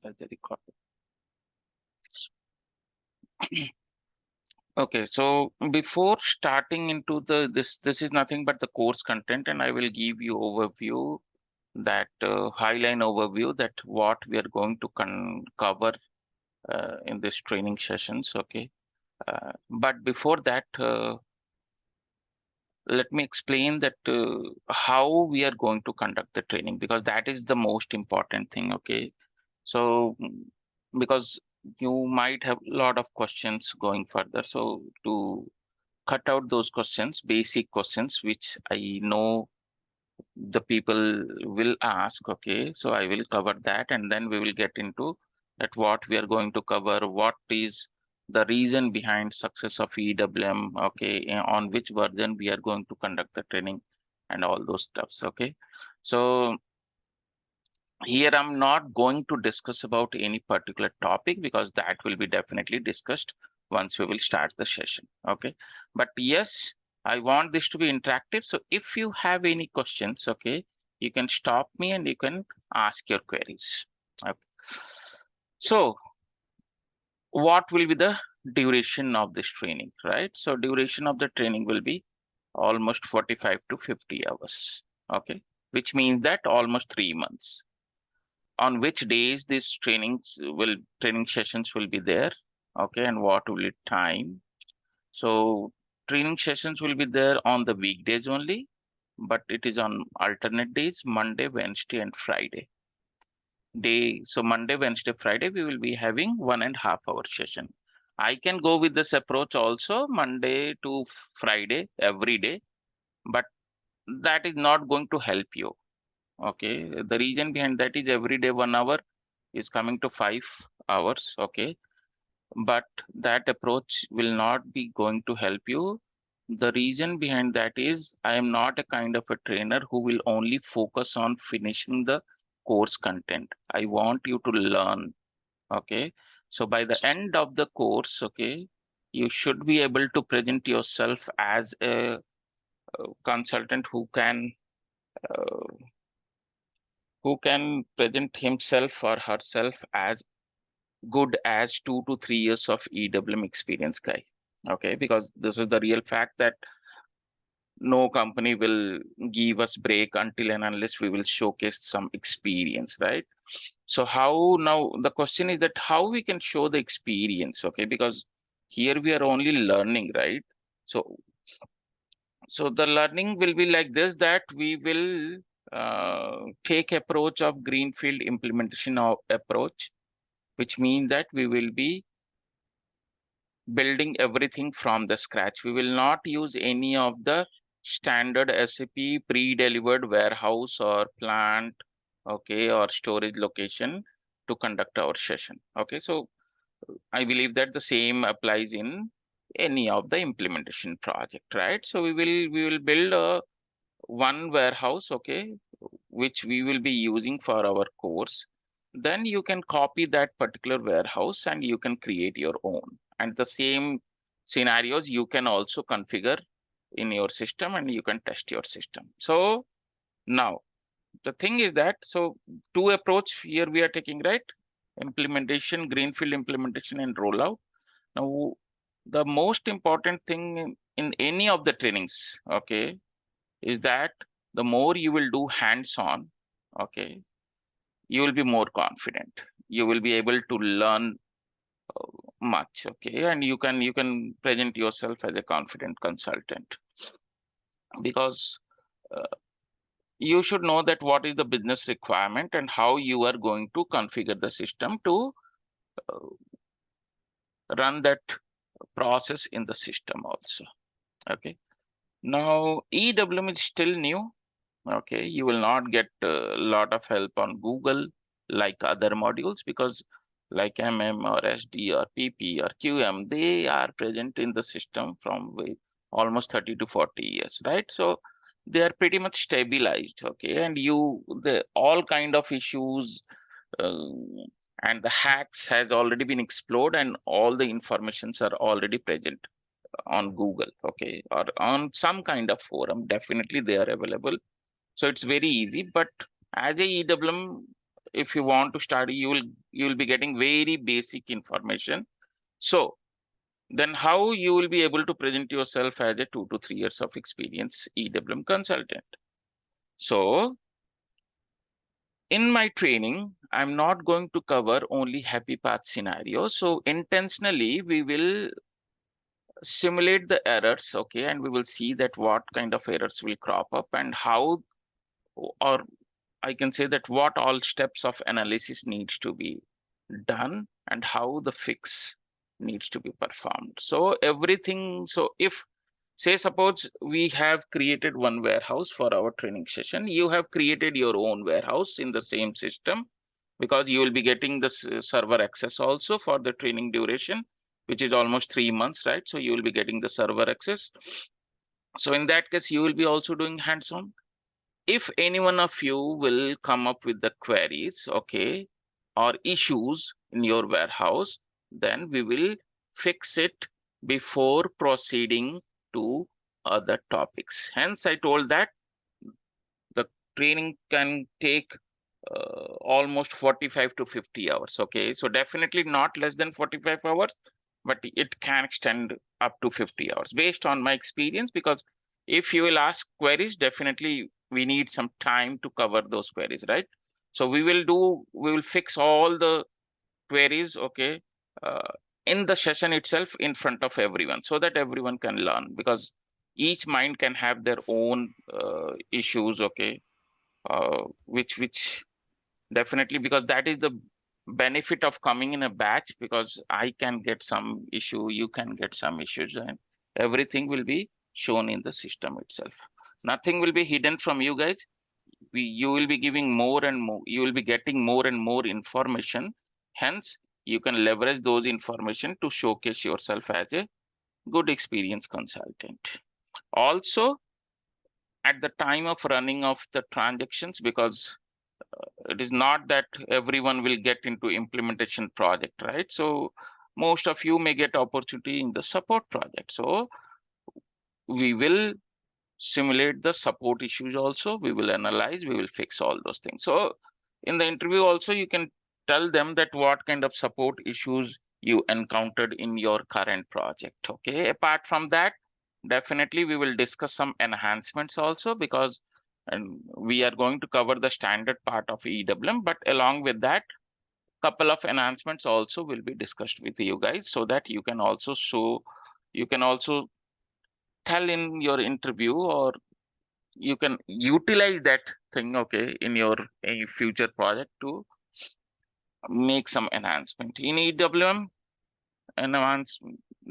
as a record. Okay, so before starting into this is nothing but the course content, and I will give you overview that highline overview that what we are going to cover in this training sessions. Okay, but before that, let me explain that how we are going to conduct the training, because that is the most important thing. Okay, so because you might have a lot of questions going further, so to cut out those questions, basic questions, which I know the people will ask. Okay, so I will cover that, and then we will get into that what we are going to cover, what is the reason behind success of EWM, okay, on which version we are going to conduct the training and all those stuffs. Okay, so here I'm not going to discuss about any particular topic, because that will be definitely discussed once we will start the session. Okay, but yes, I want this to be interactive. So if you have any questions, okay, you can stop me and you can ask your queries. Okay. So what will be the duration of this training, right? So duration of the training will be almost 45 to 50 hours. Okay, which means that almost 3 months. On which days these training sessions will be there, okay, and what will it time. So training sessions will be there on the weekdays only, but it is on alternate days, Monday, Wednesday, and Friday day. So Monday, Wednesday, Friday we will be having 1.5 hour session. I can go with this approach also, Monday to Friday every day, but that is not going to help you. Okay, the reason behind that is every day 1 hour is coming to 5 hours. Okay, but that approach will not be going to help you. The reason behind that is I am not a kind of a trainer who will only focus on finishing the course content. I want you to learn. Okay, so by the end of the course, okay, you should be able to present yourself as a consultant uh, who can present himself or herself as good as 2 to 3 years of EWM experience guy. Okay, because this is the real fact that no company will give us break until and unless we will showcase some experience, right? So how now the question is that how we can show the experience, okay? Because here we are only learning, right? So the learning will be like this, that we will take approach of greenfield implementation of approach, which means that we will be building everything from the scratch. We will not use any of the standard SAP pre-delivered warehouse or plant, okay, or storage location to conduct our session. Okay, so I believe that the same applies in any of the implementation project, right? So we will build a one warehouse, okay, which we will be using for our course. Then you can copy that particular warehouse and you can create your own. And the same scenarios you can also configure in your system and you can test your system. So now the thing is that, so two approach here we are taking, right? Implementation, greenfield implementation and rollout. Now, the most important thing in any of the trainings, okay, is that the more you will do hands-on, okay, you will be more confident. You will be able to learn much, okay, and you can present yourself as a confident consultant, because uh, you should know that what is the business requirement and how you are going to configure the system to uh, run that process in the system also. Okay, now EWM is still new. Okay, you will not get a lot of help on Google like other modules, because like MM or SD or PP or QM, they are present in the system from almost 30 to 40 years, right? So they are pretty much stabilized, okay? And the all kind of issues uh, and the hacks has already been explored, and all the informations are already present on Google, okay, or on some kind of forum. Definitely they are available, so it's very easy. But as a EWM, if you want to study, you will be getting very basic information. So then how you will be able to present yourself as a 2 to 3 years of experience EWM consultant? So in my training, I'm not going to cover only happy path scenarios. So intentionally, we will simulate the errors, okay, and we will see that what kind of errors will crop up and how, or I can say that what all steps of analysis needs to be done and how the fix needs to be performed. So everything, so if say suppose we have created one warehouse for our training session, you have created your own warehouse in the same system, because you will be getting the server access also for the training duration, which is almost 3 months, right? So you will be getting the server access. So in that case, you will be also doing hands-on. If any one of you will come up with the queries, okay, or issues in your warehouse, then we will fix it before proceeding to other topics. Hence, I told that the training can take almost 45 to 50 hours. Okay, so definitely not less than 45 hours, but it can extend up to 50 hours based on my experience. Because if you will ask queries, definitely we need some time to cover those queries, right? So we will fix all the queries, okay, uh, in the session itself in front of everyone, so that everyone can learn, because each mind can have their own issues, okay, which definitely, because that is the benefit of coming in a batch, because I can get some issue, you can get some issues, and everything will be shown in the system itself. Nothing will be hidden from you guys. You will be giving more and more, you will be getting more and more information. Hence, you can leverage those information to showcase yourself as a good experience consultant. Also, at the time of running of the transactions, because it is not that everyone will get into implementation project, right? So most of you may get opportunity in the support project. So we will simulate the support issues also. We will analyze, we will fix all those things. So in the interview also, you can tell them that what kind of support issues you encountered in your current project. Okay. Apart from that, definitely we will discuss some enhancements also, because and we are going to cover the standard part of EWM, but along with that, couple of enhancements also will be discussed with you guys, so that you can also show, you can also tell in your interview, or you can utilize that thing, okay, in your future project to make some enhancement in EWM. Enhance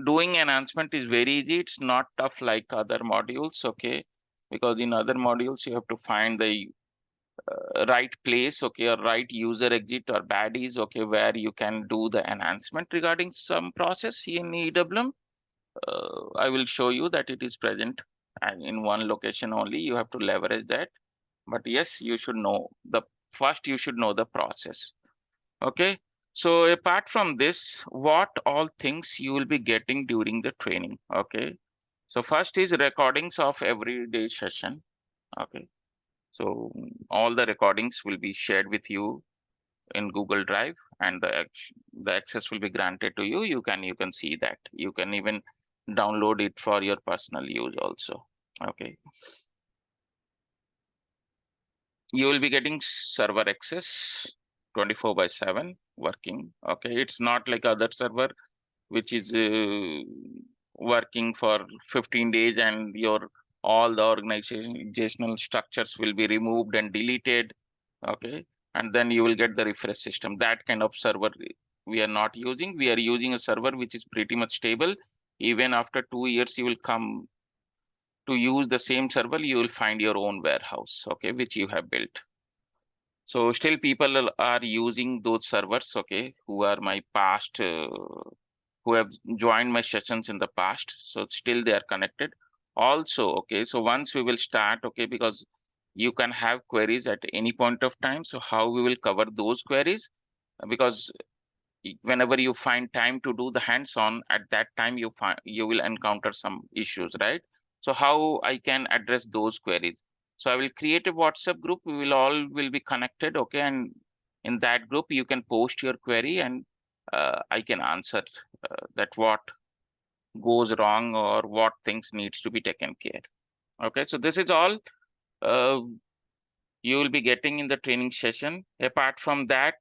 Doing enhancement is very easy. It's not tough like other modules, okay, because in other modules you have to find the right place, okay, or right user exit or baddies, okay, where you can do the enhancement regarding some process. In EWM, I will show you that it is present and in one location only. You have to leverage that. But yes, you should know the first, you should know the process. Okay. So apart from this, what all things you will be getting during the training? Okay. So first is recordings of everyday session. Okay. So all the recordings will be shared with you in Google Drive, and the access will be granted to you. You can see that. You can even download it for your personal use also. Okay. You will be getting server access 24/7 working. Okay. It's not like other server, which is working for 15 days, and your all the organizational structures will be removed and deleted. Okay. And then you will get the refresh system. That kind of server we are not using. We are using a server which is pretty much stable. Even after 2 years, you will come to use the same server, you will find your own warehouse, okay, which you have built. So still people are using those servers, okay, who are my past, who have joined my sessions in the past. So still they are connected. Also, okay, so once we will start, okay, because you can have queries at any point of time. So how we will cover those queries? Because whenever you find time to do the hands-on, at that time you will encounter some issues, right? So how I can address those queries? So I will create a WhatsApp group. We will all will be connected, okay, and In that group, you can post your query, and I can answer that what goes wrong or what things needs to be taken care. Okay, so this is all uh, you will be getting in the training session. Apart from that,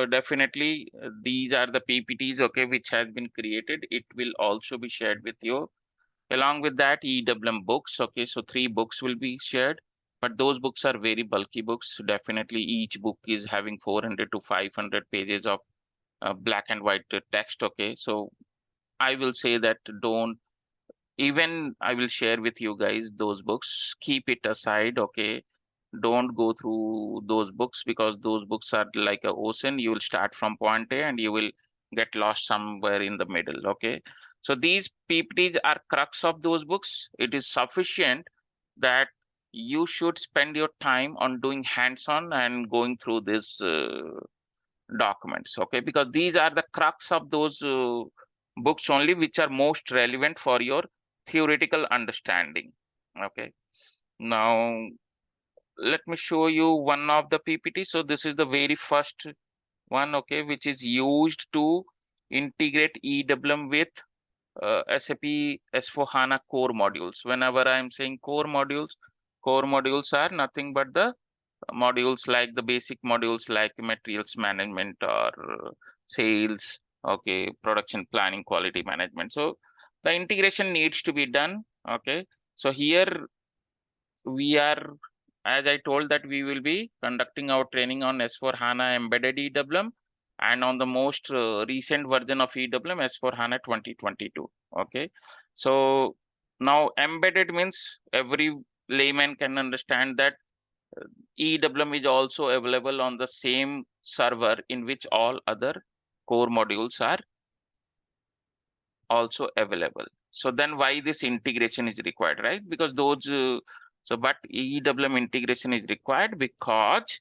definitely these are the PPTs, okay, which has been created. It will also be shared with you. Along with that, EWM books, okay, so 3 books will be shared, but those books are very bulky books. Definitely each book is having 400 to 500 pages of black and white text, okay. So I will say that don't, even I will share with you guys those books, keep it aside, okay. Don't go through those books, because those books are like a ocean. You will start from point A and you will get lost somewhere in the middle, okay. So these PPTs are crux of those books. It is sufficient that you should spend your time on doing hands-on and going through this documents, okay, because these are the crux of those books only, which are most relevant for your theoretical understanding, okay. Now let me show you one of the PPT. So this is the very first one, okay, which is used to integrate EWM with SAP S4HANA core modules. Whenever I'm saying core modules are nothing but the modules like the basic modules like materials management or sales, okay, production planning, quality management. So the integration needs to be done, okay. So here we are, as I told, that we will be conducting our training on S4HANA embedded EWM and on the most recent version of EWM, S4HANA 2022. Okay. So now embedded means every layman can understand that EWM is also available on the same server in which all other core modules are also available. So then why this integration is required, right? Because those, but EWM integration is required because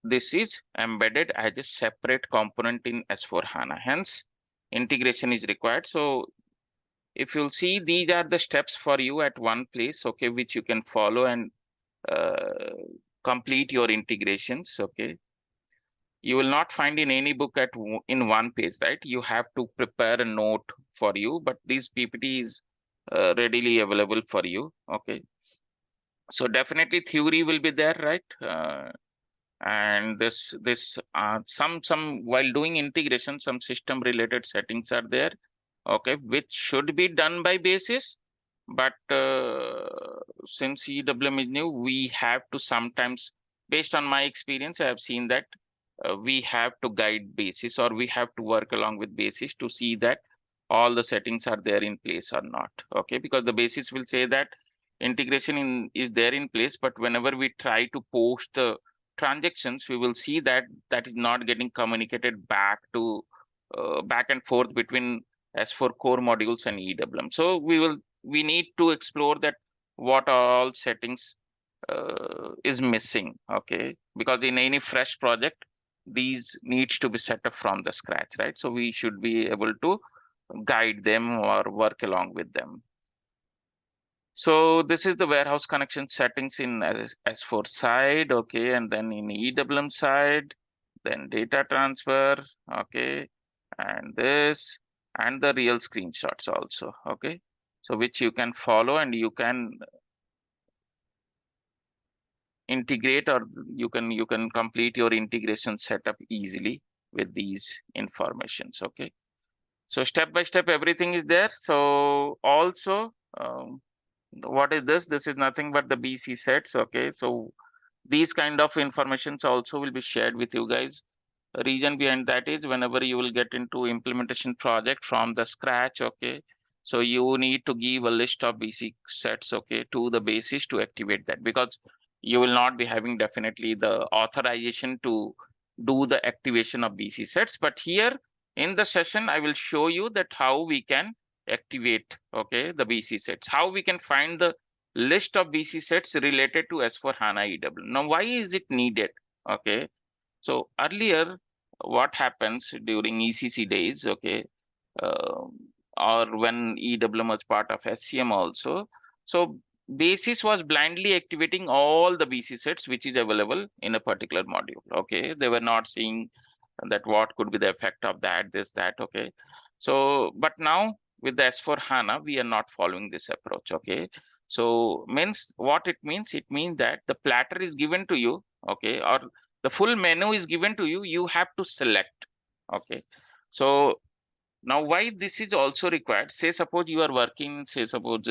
this is embedded as a separate component in S4HANA. Hence, integration is required. So if you'll see, these are the steps for you at one place, okay, which you can follow and uh, complete your integrations, okay. You will not find in any book in one page, right? You have to prepare a note for you, but this PPT is readily available for you, okay. So definitely theory will be there, right? And some while doing integration, some system related settings are there, okay, which should be done by basis. But since EWM is new, we have to sometimes, based on my experience, I have seen that we have to guide basis, or we have to work along with basis to see that all the settings are there in place or not, okay, because the basis will say that integration is there in place, but whenever we try to post the transactions, we will see that that is not getting communicated back to back and forth between S4 core modules and EWM. So we need to explore that what all settings is missing, okay, because in any fresh project these needs to be set up from the scratch, right? So we should be able to guide them or work along with them. So this is the warehouse connection settings in S4 side, okay, and then in EWM side, then data transfer, okay, and this, and the real screenshots also, okay. So which you can follow and you can integrate, or you can complete your integration setup easily with these informations, okay. So step by step everything is there. So also what is this? This is nothing but the BC sets, okay. So these kind of informations also will be shared with you guys. The reason behind that is whenever you will get into implementation project from the scratch, okay, so you need to give a list of BC sets, okay, to the basis to activate that, because you will not be having definitely the authorization to do the activation of BC sets. But here in the session I will show you that how we can activate, okay, the BC sets, how we can find the list of BC sets related to S4HANA EWM. Now why is it needed, okay? So earlier, what happens during ECC days, okay, uh, or when EWM was part of SCM also. So basis was blindly activating all the BC sets which is available in a particular module. Okay, they were not seeing that what could be the effect of that, this, that. Okay, so but now with the S4 HANA, we are not following this approach. Okay, so means what it means? It means that the platter is given to you. Okay, or the full menu is given to you. You have to select. Okay, so now why this is also required? Say suppose you are working, say suppose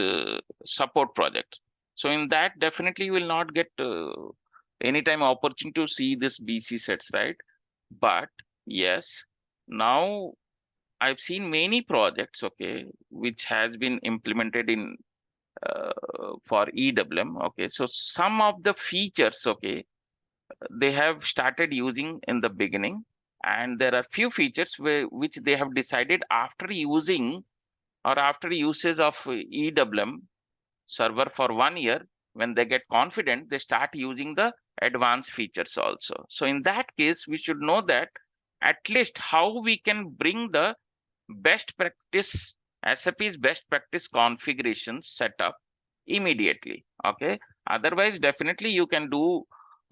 support project. So in that definitely you will not get anytime opportunity to see this BC sets, right? But yes, now I've seen many projects, okay, which has been implemented in for EWM. Okay, so some of the features, okay, they have started using in the beginning, and there are few features which they have decided after using or after usage of EWM server for 1 year, when they get confident, they start using the advanced features also. So in that case, we should know that at least how we can bring the best practice, SAP's best practice configuration setup immediately. Okay. Otherwise, definitely you can do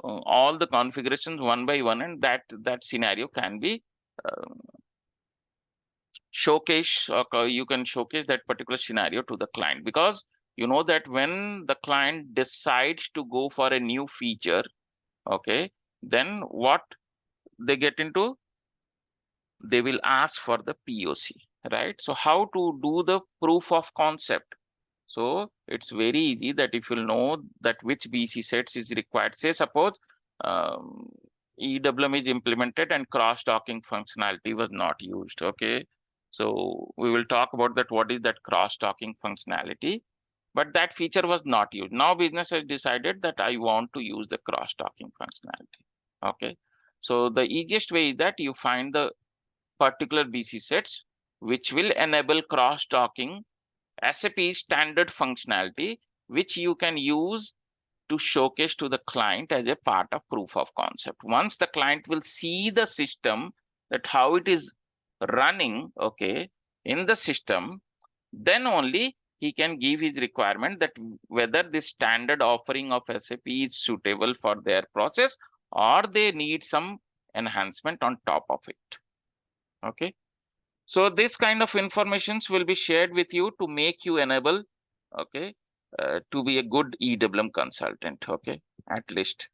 all the configurations one by one, and that scenario can be uh, showcase, or you can showcase that particular scenario to the client, because you know that when the client decides to go for a new feature, okay, then what they get into, they will ask for the POC, right? So how to do the proof of concept? So it's very easy that if you know that which BC sets is required, say suppose um, EWM is implemented and cross-docking functionality was not used. Okay, so we will talk about that. What is that cross-docking functionality? But that feature was not used. Now business has decided that I want to use the cross-docking functionality. Okay, so the easiest way is that you find the particular BC sets which will enable cross-docking SAP standard functionality, which you can use to showcase to the client as a part of proof of concept. Once the client will see the system, that how it is running, okay, in the system, then only he can give his requirement that whether the standard offering of SAP is suitable for their process or they need some enhancement on top of it. Okay. So this kind of informations will be shared with you to make you enable, okay, to be a good EWM consultant, okay, at least.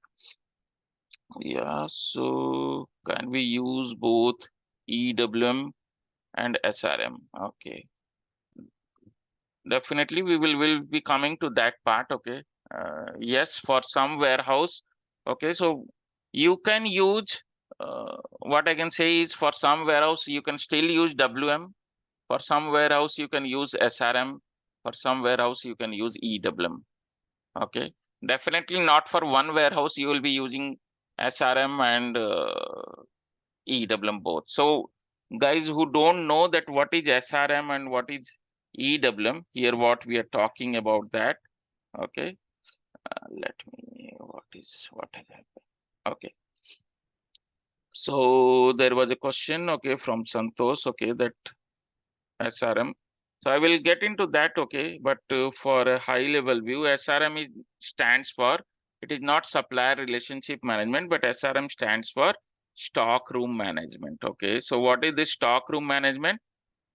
Yeah, so can we use both EWM and SRM? Okay, definitely will be coming to that part, okay. Yes, for some warehouse, okay, so you can use, what I can say is for some warehouse, you can still use WM. For some warehouse, you can use SRM. For some warehouse, you can use EWM. Okay. Definitely not for one warehouse, you will be using SRM and EWM both. So guys who don't know that what is SRM and what is EWM, here what we are talking about that. Okay. Let me, what has happened? Okay. So there was a question, okay, from Santosh, okay, that SRM. So I will get into that, okay. But for a high level view, SRM stands for, it is not supplier relationship management, but SRM stands for stock room management. Okay. So what is this stock room management?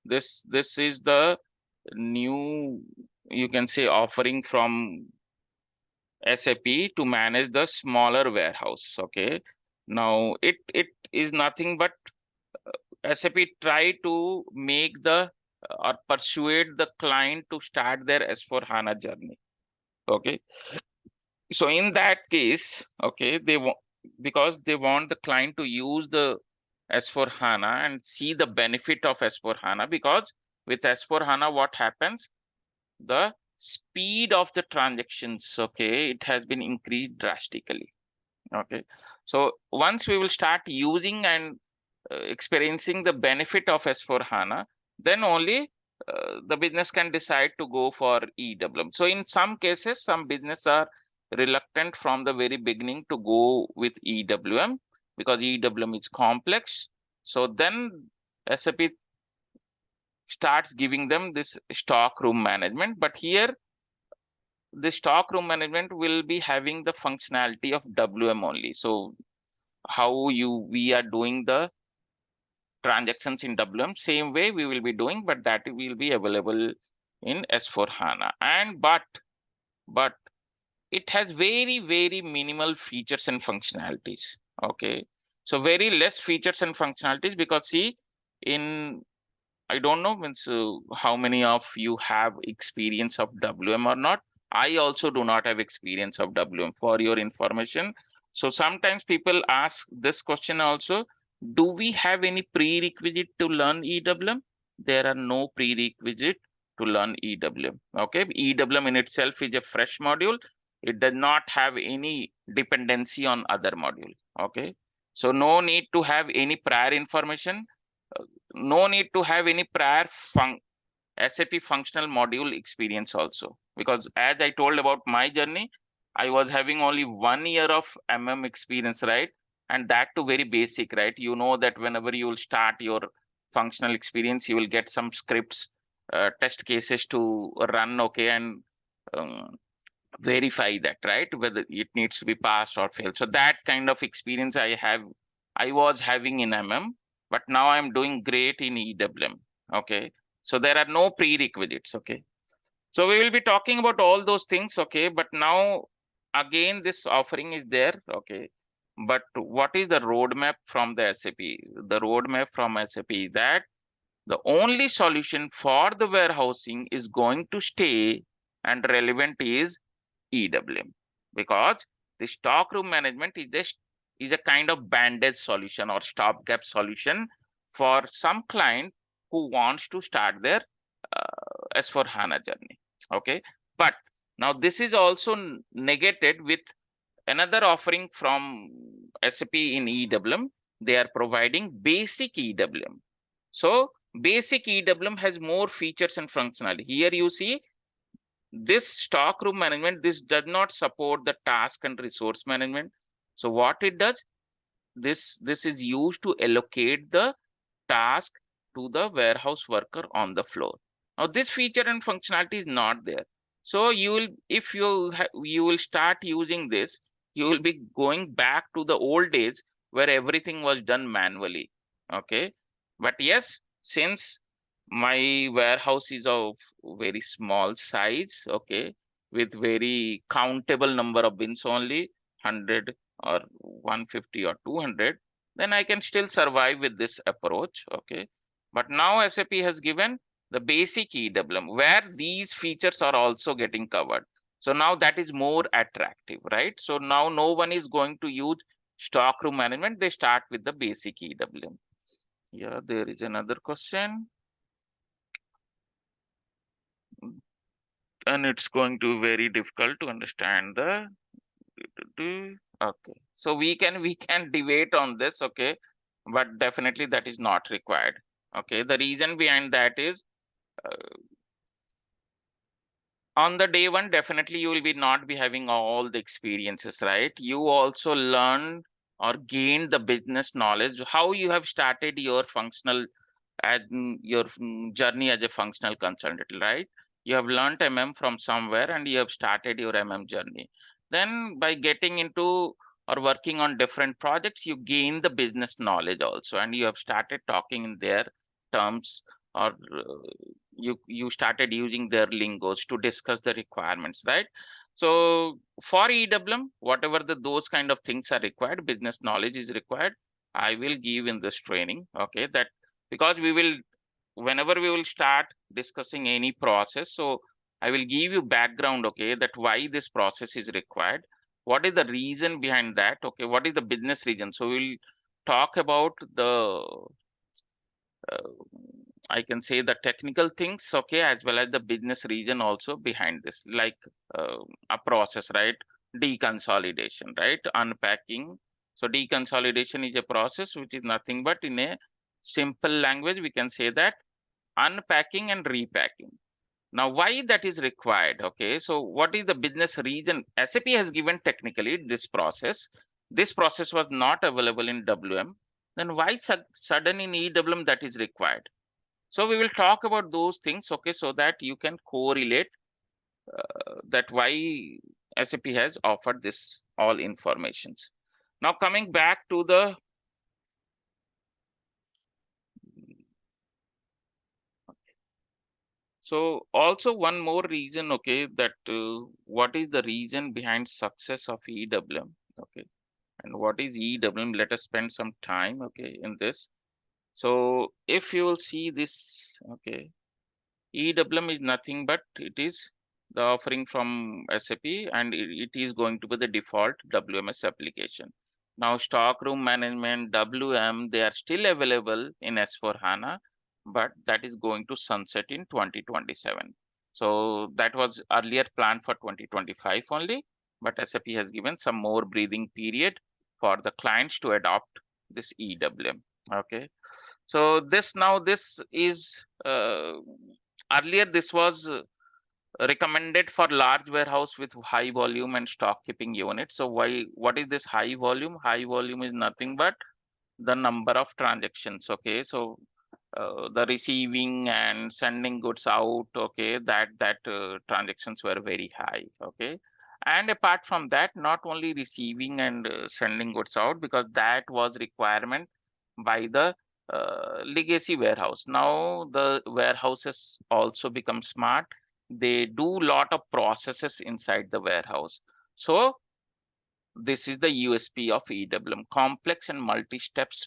This is the new, you can say, offering from SAP to manage the smaller warehouse. Okay. Now it is nothing but SAP try to make the or persuade the client to start their S4 HANA journey. Okay. So in that case, okay, they want, because they want the client to use the S4 HANA and see the benefit of S4 HANA, because with S4 HANA, what happens? The speed of the transactions, okay, it has been increased drastically. Okay. So once we will start using and experiencing the benefit of S4 HANA, then only the business can decide to go for EWM. So in some cases, some business are reluctant from the very beginning to go with EWM because EWM is complex. So then SAP starts giving them this stock room management. But here the stock room management will be having the functionality of WM only. So how we are doing the transactions in WM, same way we will be doing, but that will be available in S4HANA. And but it has very minimal features and functionalities. Okay, so very less features and functionalities, because see, in I don't know means how many of you have experience of WM or not. I also do not have experience of WM, for your information. So sometimes people ask this question also: do we have any prerequisite to learn EWM? There are no prerequisite to learn EWM. Okay, EWM in itself is a fresh module. It does not have any dependency on other module. Okay, so no need to have any prior information, no need to have any prior SAP functional module experience also. Because as I told about my journey, I was having only 1 year of experience, right? And that too very basic, right? You know that whenever you will start your functional experience, you will get some scripts, test cases to run, okay, and um, verify that, right? Whether it needs to be passed or failed. So that kind of experience I was having in but now I'm doing great in EWM. Okay. So there are no prerequisites. Okay. So we will be talking about all those things. Okay. But now again, this offering is there. Okay. But what is the roadmap from the SAP? The roadmap from SAP is that the only solution for the warehousing is going to stay and relevant is EWM, because the stockroom management is a kind of bandage solution or stopgap solution for some client who wants to start their S4HANA journey. Okay, but now this is also negated with another offering from SAP in EWM. They are providing basic EWM. So basic EWM has more features and functionality. Here you see this stockroom management, this does not support the task and resource management. So what it does, this is used to allocate the task to the warehouse worker on the floor. Now this feature and functionality is not there. So you will, if you will start using this, you will be going back to the old days where everything was done manually. Okay, but yes, since my warehouse is of very small size, okay, with very countable number of bins only, 100 or 150 or 200, then I can still survive with this approach. Okay, but now SAP has given the basic EWM where these features are also getting covered. So now that is more attractive, right? So now no one is going to use stockroom management. They start with the basic EWM. Yeah, there is another question. And it's going to be very difficult to understand the okay, so we can debate on this. Okay, but definitely that is not required. Okay, the reason behind that is on the day one, definitely you will be not be having all the experiences, right? You also learn or gain the business knowledge, how you have started your functional and your journey as a functional consultant, right? You have learned from somewhere and you have started your journey. Then by getting into or working on different projects, you gain the business knowledge also, and you have started talking in their terms, or you started using their lingos to discuss the requirements, right? So for EWM, whatever those kind of things are required, business knowledge is required. I will give in this training. Okay, that because we will, whenever we will start discussing any process, so I will give you background, okay, that why this process is required, what is the reason behind that, okay, what is the business reason. So we'll talk about the uh, I can say the technical things, okay, as well as the business reason also behind this, like a process, right? Deconsolidation, right? Unpacking. So deconsolidation is a process which is nothing but, in a simple language, we can say that unpacking and repacking. Now, why that is required? Okay, so what is the business reason? SAP has given technically this process. This process was not available in WM. Then why sudden in EWM that is required? So we will talk about those things, okay, so that you can correlate that why SAP has offered this all informations. Now coming back to the so also one more reason, okay, that what is the reason behind success of EWM, okay, and what is EWM? Let us spend some time, okay, in this. So if you will see this, okay, EWM is nothing but it is the offering from SAP and it is going to be the default WMS application. Now stockroom management, WM, they are still available in S4HANA, but that is going to sunset in 2027. So that was earlier planned for 2025 only, but SAP has given some more breathing period for the clients to adopt this EWM. Okay. So this is earlier this was recommended for large warehouse with high volume and stock keeping unit. So what is this high volume? High volume is nothing but the number of transactions. Okay, so the receiving and sending goods out. Okay, that transactions were very high. Okay, and apart from that, not only receiving and sending goods out because that was requirement by the legacy warehouse. Now the warehouses also become smart. They do lot of processes inside the warehouse. So this is the USP of EWM. Complex and multi-steps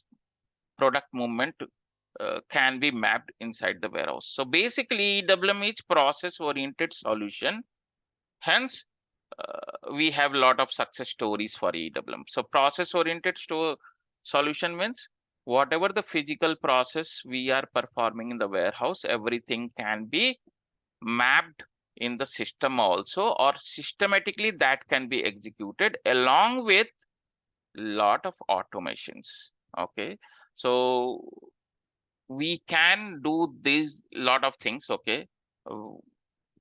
product movement can be mapped inside the warehouse. So basically, EWM is process-oriented solution. Hence, we have a lot of success stories for EWM. So process-oriented solution means whatever the physical process we are performing in the warehouse, everything can be mapped in the system also, or systematically that can be executed along with lot of automations. Okay, so we can do these lot of things, okay, uh,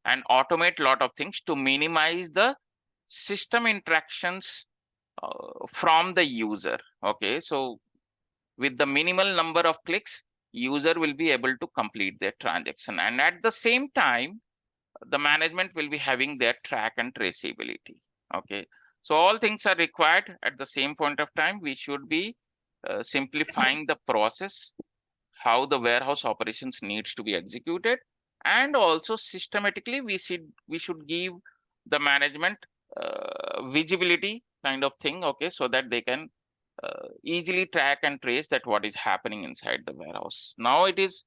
and automate lot of things to minimize the system interactions from the user. Okay, so with the minimal number of clicks, user will be able to complete their transaction, and at the same time the management will be having their track and traceability. Okay, so all things are required at the same point of time. We should be simplifying the process, how the warehouse operations needs to be executed, and also systematically we should give the management visibility kind of thing. Okay, so that they can easily track and trace that what is happening inside the warehouse. Now it is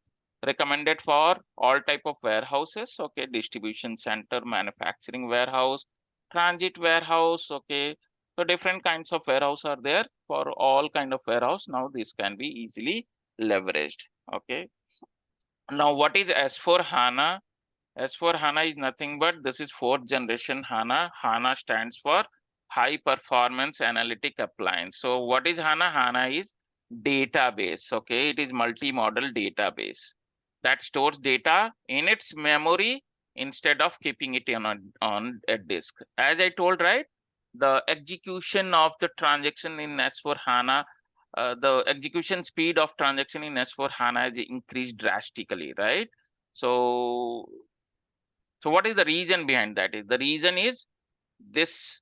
recommended for all type of warehouses. Okay, distribution center, manufacturing warehouse, transit warehouse. Okay, so different kinds of warehouse are there. For all kind of warehouse, now this can be easily leveraged. Okay, now what is S4 HANA? S4 HANA is nothing but this is fourth generation HANA. HANA stands for high performance analytic appliance. So what is HANA? HANA is database. Okay, it is multi-model database that stores data in its memory instead of keeping it on a disk. As I told, right, the execution of the transaction in S4 HANA, the execution speed of transaction in S4 HANA has increased drastically, right? So what is the reason behind that? The reason is this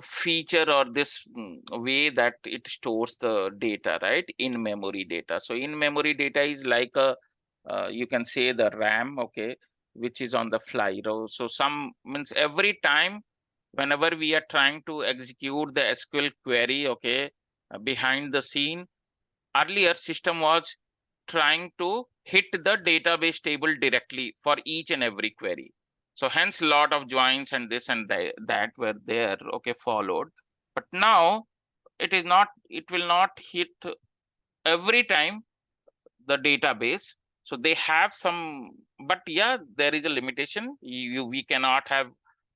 feature or this way that it stores the data, right? In memory data. So in memory data is like a you can say the RAM, okay, which is on the fly. So some means every time whenever we are trying to execute the SQL query, okay, behind the scene, earlier system was trying to hit the database table directly for each and every query. So hence lot of joins and this and that were there, okay, followed. But now it is not, it will not hit every time the database. So they have some, but yeah, there is a limitation. We cannot have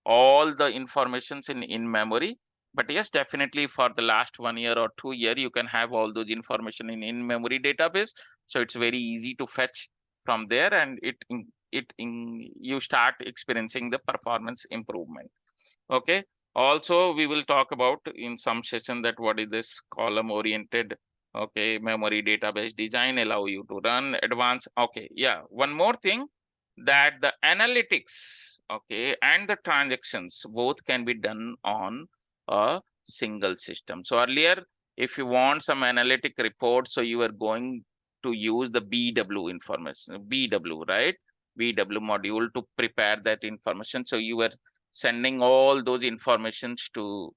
all the informations in memory. But yes, definitely for the last 1 year or 2 year, you can have all those information in memory database. So it's very easy to fetch from there, and you start experiencing the performance improvement. Okay. Also, we will talk about in some session that what is this column oriented, okay, memory database design allow you to run advanced. Okay, yeah. One more thing, that the analytics okay, and the transactions both can be done on a single system. So earlier, if you want some analytic report, so you are going to use the BW information, BW, right? BW module to prepare that information. So you were sending all those informations to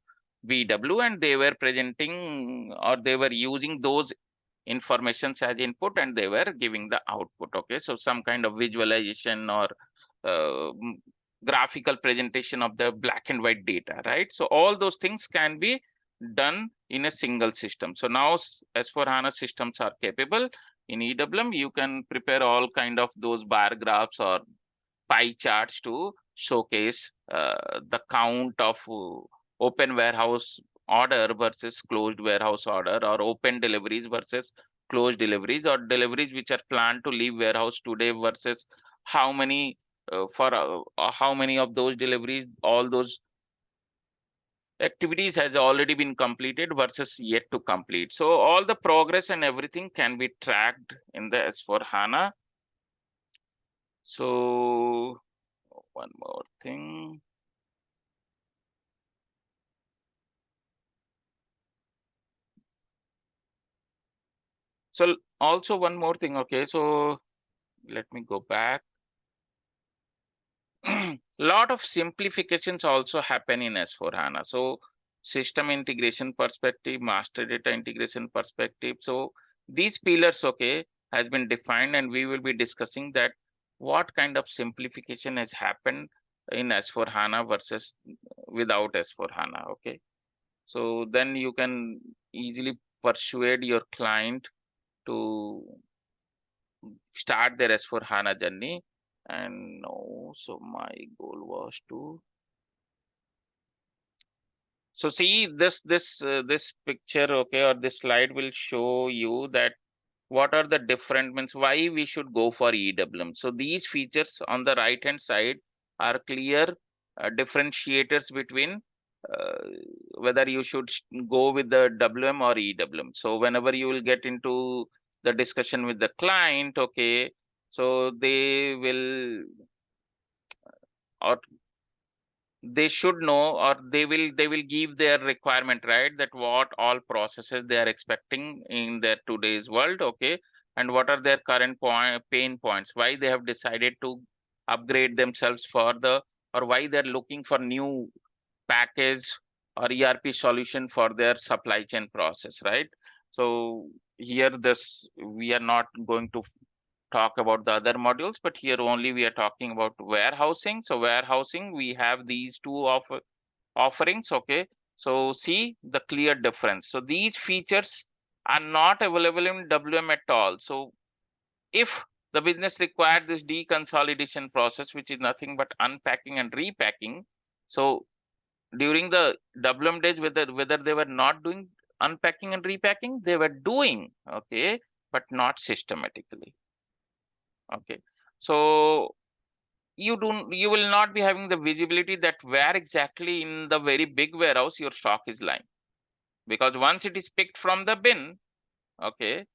BW, and they were presenting, or they were using those informations as input, and they were giving the output. Okay, so some kind of visualization or uh, graphical presentation of the black and white data, right? So all those things can be done in a single system. So now S4HANA systems are capable. In EWM, you can prepare all kind of those bar graphs or pie charts to showcase the count of open warehouse order versus closed warehouse order, or open deliveries versus closed deliveries, or deliveries which are planned to leave warehouse today versus how many how many of those deliveries, all those activities has already been completed versus yet to complete. So all the progress and everything can be tracked in the S4 HANA. So one more thing. So also one more thing. Okay, so let me go back. Lot of simplifications also happen in S4 HANA. So system integration perspective, master data integration perspective. So these pillars, okay, has been defined, and we will be discussing that what kind of simplification has happened in S4 HANA versus without S4 HANA. Okay, so then you can easily persuade your client to start their S4 HANA journey. And no, so my goal was to, so see this picture, okay, or this slide will show you that what are the different means why we should go for EWM. So these features on the right hand side are clear differentiators between uh, whether you should go with the WM or EWM. So whenever you will get into the discussion with the client, okay, so they will, or they should know, or they will give their requirement, right, that what all processes they are expecting in their today's world. Okay, and what are their current pain points, why they have decided to upgrade themselves for the, or why they're looking for new package or ERP solution for their supply chain process, right? So here this we are not going to talk about the other modules, but here only we are talking about warehousing. So warehousing, we have these two offerings. Okay, so see the clear difference. So these features are not available in WM at all. So if the business required this deconsolidation process, which is nothing but unpacking and repacking, so during the WM days, whether they were not doing unpacking and repacking, they were doing, okay, but not systematically. Okay, so you will not be having the visibility that where exactly in the very big warehouse your stock is lying, because once it is picked from the bin, okay,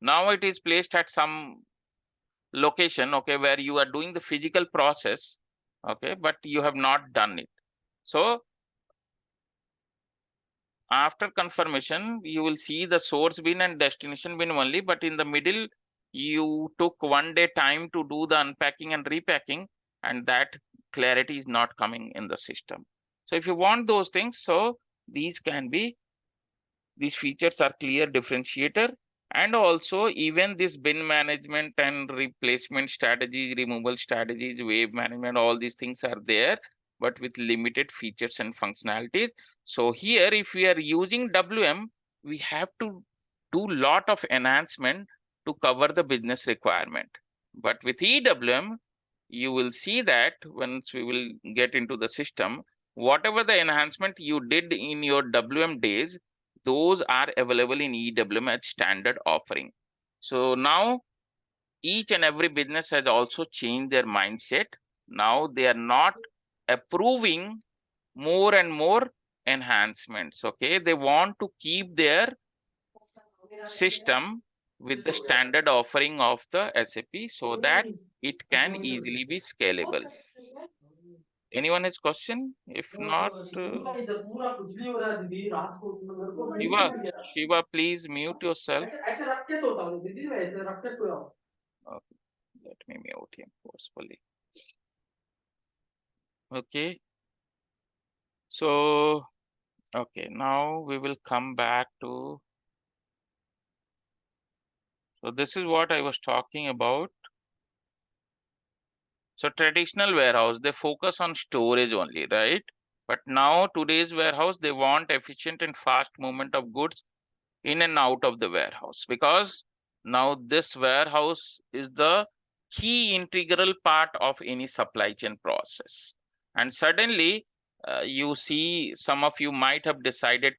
now it is placed at some location, okay, where you are doing the physical process, okay, but you have not done it. So after confirmation, you will see the source bin and destination bin only, but in the middle you took 1 day time to do the unpacking and repacking, and that clarity is not coming in the system. So if you want those things, so these can be, these features are clear differentiator. And also even this bin management and replacement strategies, removal strategies, wave management, all these things are there, but with limited features and functionalities. So here, if we are using WM, we have to do lot of enhancement to cover the business requirement. But with EWM, you will see that once we will get into the system, whatever the enhancement you did in your WM days, those are available in EWM as standard offering. So now each and every business has also changed their mindset. Now they are not approving more and more enhancements. Okay, they want to keep their system with the standard offering of the SAP so that it can easily be scalable. Anyone has question? If not, Shiva, Shiva, please mute yourself. Okay, let me mute him forcefully. Okay. So, okay, now we will come back to. So this is what I was talking about. So traditional warehouse, they focus on storage only, right? But now today's warehouse, they want efficient and fast movement of goods in and out of the warehouse, because now this warehouse is the key integral part of any supply chain process. And suddenly you see, some of you might have decided,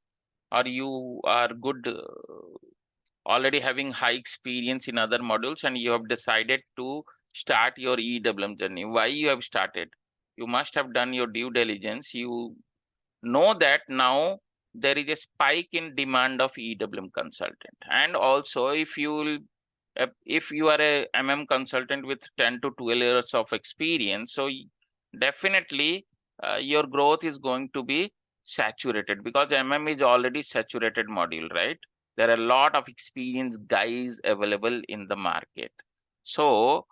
or you are good, already having high experience in other modules, and you have decided to start your EWM journey. Why you have started? You must have done your due diligence. You know that now there is a spike in demand of EWM consultant. And also, if you are a MM consultant with 10 to 12 years of experience, so definitely your growth is going to be saturated, because MM is already saturated module, right? There are a lot of experienced guys available in the market. So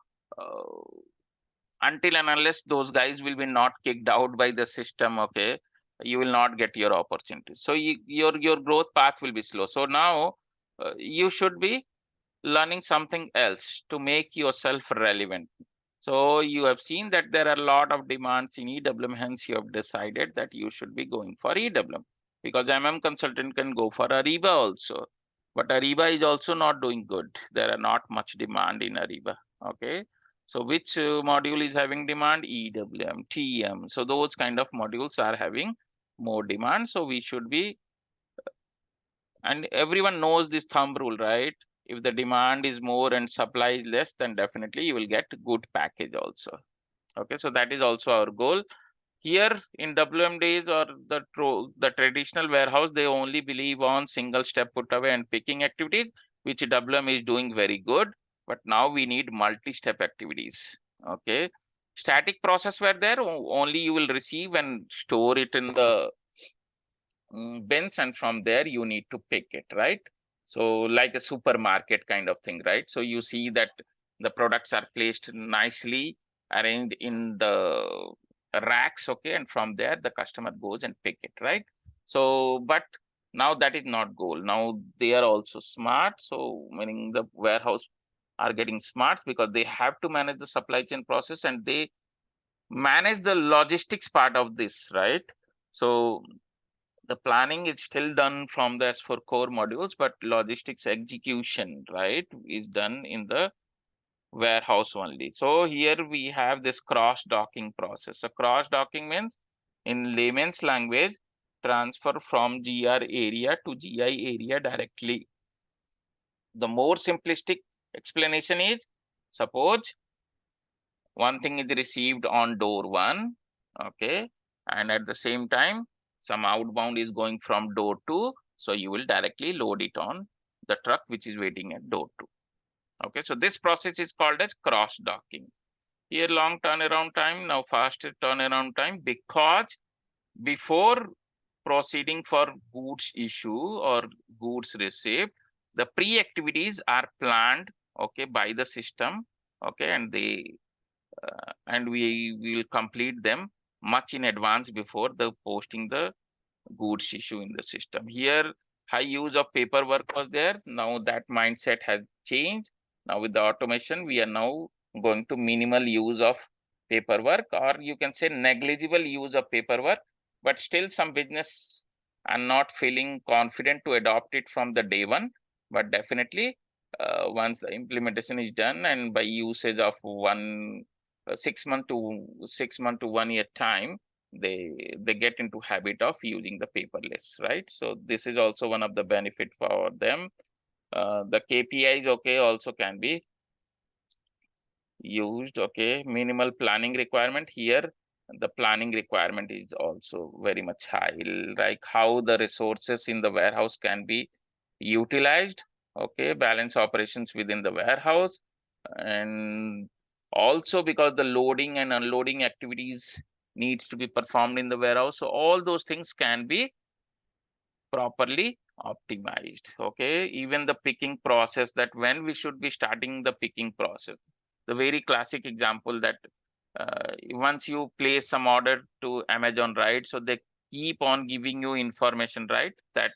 until and unless those guys will be not kicked out by the system, okay, you will not get your opportunity. So your growth path will be slow. So now you should be learning something else to make yourself relevant. So you have seen that there are a lot of demands in EWM, hence you have decided that you should be going for EWM, because MM consultant can go for Ariba also. But Ariba is also not doing good. There are not much demand in Ariba. Okay. So which module is having demand? EWM, TM. So those kind of modules are having more demand. So we should be, and everyone knows this thumb rule, right? If the demand is more and supply is less, then definitely you will get good package also. Okay, so that is also our goal. Here in WM days, or the traditional warehouse, they only believe on single step put away and picking activities, which WM is doing very good. But now we need multi-step activities. Okay, static process were there, only you will receive and store it in the bins, and from there you need to pick it, right? So like a supermarket kind of thing, right? So you see that the products are placed nicely arranged in the racks, okay, and from there the customer goes and pick it, right? So but now that is not goal. Now they are also smart, so meaning the warehouse are getting smart, because they have to manage the supply chain process, and they manage the logistics part of this, right? So the planning is still done from the S4 core modules, but logistics execution, right, is done in the warehouse only. So here we have this cross docking process. So cross docking means, in layman's language, transfer from GR area to GI area directly. The more simplistic explanation is, suppose one thing is received on door one, okay, and at the same time some outbound is going from door two, so you will directly load it on the truck which is waiting at door two. Okay, so this process is called as cross docking. Here long turnaround time, now faster turnaround time, because before proceeding for goods issue or goods receipt, the pre activities are planned, okay, by the system, okay, and we will complete them much in advance before the posting the goods issue in the system. Here, high use of paperwork was there. Now that mindset has changed. Now with the automation, we are now going to minimal use of paperwork, or you can say negligible use of paperwork, but still some business are not feeling confident to adopt it from the day one. But definitely, once the implementation is done, and by usage of 6 month to 1 year time, they get into habit of using the paperless, right? So this is also one of the benefit for them. The KPIs, okay, also can be used, okay. Minimal planning requirement. Here the planning requirement is also very much high, like how the resources in the warehouse can be utilized, okay. Balance operations within the warehouse, and also because the loading and unloading activities needs to be performed in the warehouse. So all those things can be properly optimized. Okay, even the picking process, that when we should be starting the picking process, the very classic example that once you place some order to Amazon, right, so they keep on giving you information, right, that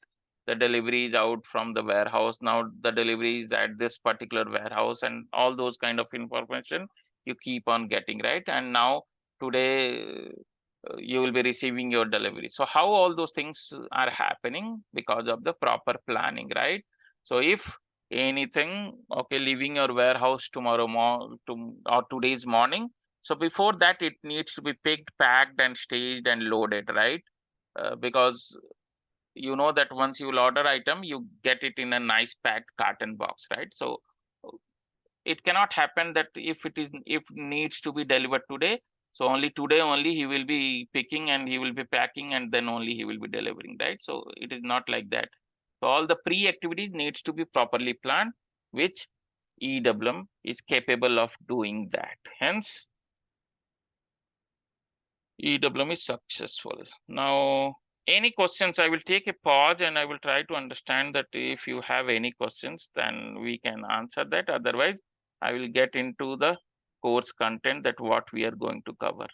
the delivery is out from the warehouse, now the delivery is at this particular warehouse, and all those kind of information you keep on getting, right, and now today you will be receiving your delivery. So how all those things are happening? Because of the proper planning, right? So if anything, okay, leaving your warehouse tomorrow or today's morning, so before that it needs to be picked, packed and staged and loaded, right? Because you know that once you order item, you get it in a nice packed carton box, right? So it cannot happen that if needs to be delivered today, so only today only he will be picking and he will be packing and then only he will be delivering, right? So it is not like that. So all the pre activities needs to be properly planned, which EWM is capable of doing that. Hence EWM is successful. Now, any questions? I will take a pause and I will try to understand that if you have any questions, then we can answer that. Otherwise, I will get into the course content that what we are going to cover.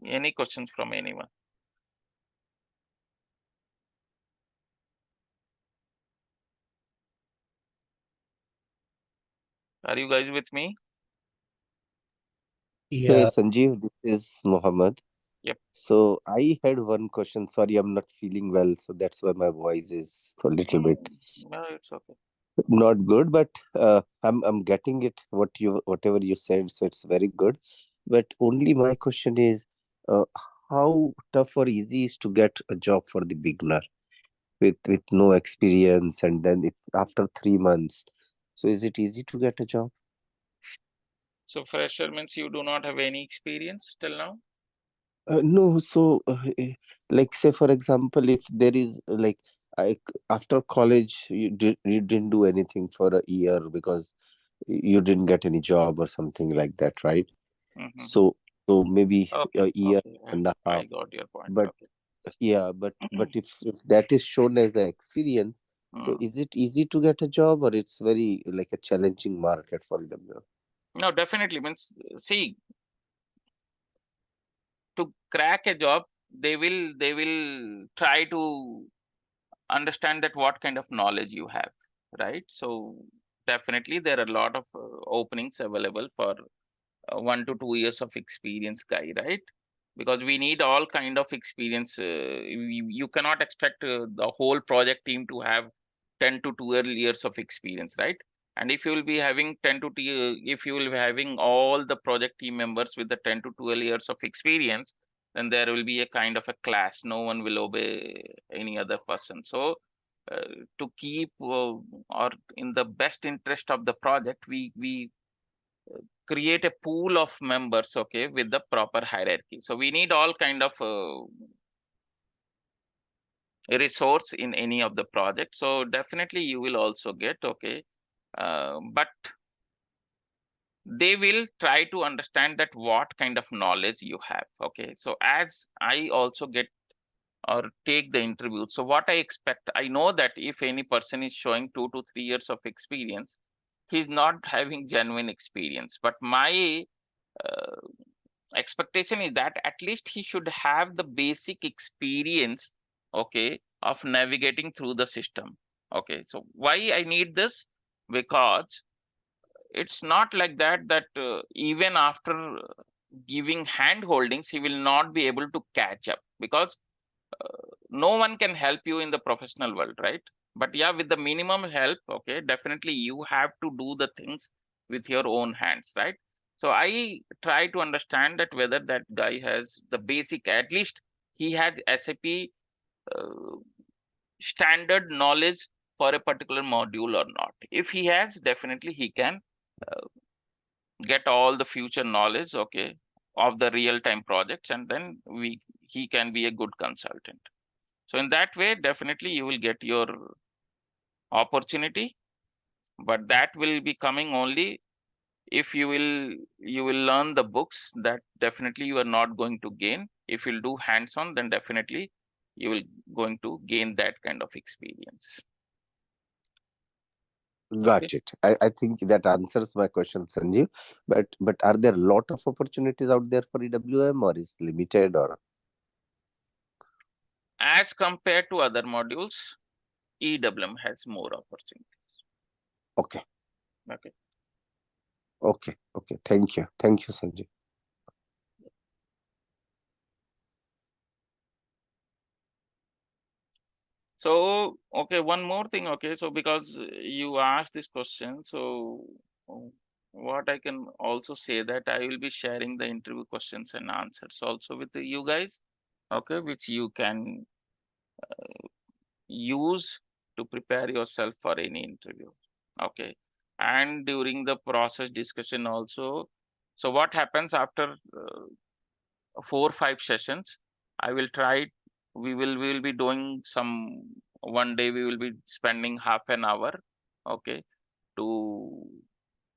Any questions from anyone? Are you guys with me? Hey Yeah, Sanjeev, this is Mohammed. Yep. So I had one question. Sorry, I'm not feeling well, so that's why my voice is a little bit No, it's okay. not good. But I'm getting it. Whatever you said, so it's very good. But only my question is, uh, how tough or easy is to get a job for the beginner with no experience, and then it's after 3 months. So is it easy to get a job? So fresher means you do not have any experience till now? No, so like say for example, if there is after college you didn't do anything for a year because you didn't get any job or something like that, right? Mm-hmm. So maybe Okay, a year okay. and a I half. got your point. But Okay. yeah, but if that is shown as the experience, so Mm. is it easy to get a job or it's very like a challenging market for them now? No, definitely means, see, to crack a job, they will try to understand that what kind of knowledge you have, right? So definitely there are a lot of openings available for 1 to 2 years of experience guy, right? Because we need all kind of experience. You cannot expect the whole project team to have 10 to 12 years of experience, right? And if you will be having if you will be having all the project team members with the 10 to 12 years of experience, then there will be a kind of a clash. No one will obey any other person. So uh, to keep or in the best interest of the project, we create a pool of members, okay, with the proper hierarchy. So we need all kind of resource in any of the project. So definitely you will also get, okay, but they will try to understand that what kind of knowledge you have. Okay, so as I also get or take the interview, so what I expect, I know that if any person is showing 2 to 3 years of experience, he's not having genuine experience. But my uh, expectation is that at least he should have the basic experience, okay, of navigating through the system. Okay, so why I need this? Because it's not like that even after giving hand holdings he will not be able to catch up, because no one can help you in the professional world, right? But yeah, with the minimum help, okay, definitely you have to do the things with your own hands, right? So I try to understand that whether that guy has the basic, at least he has SAP uh, standard knowledge for a particular module or not. If he has, definitely he can uh, get all the future knowledge, okay, of the real time projects, and then we he can be a good consultant. So in that way, definitely you will get your opportunity, but that will be coming only if you will learn the books, that definitely you are not going to gain. If you'll do hands on, then definitely you will going to gain that kind of experience. Okay. Got it. I think that answers my question, Sanjeev. But are there a lot of opportunities out there for EWM, or is limited, or As compared to other modules, EWM has more opportunities. okay, Okay. okay. Thank you, Sanjeev. So, okay, one more thing. Okay, so because you asked this question, so what I can also say that I will be sharing the interview questions and answers also with you guys. Okay, which you can use to prepare yourself for any interview. Okay, and during the process discussion also. So what happens after 4 5 sessions? I will try. We will be doing some. One day we will be spending half an hour. Okay, to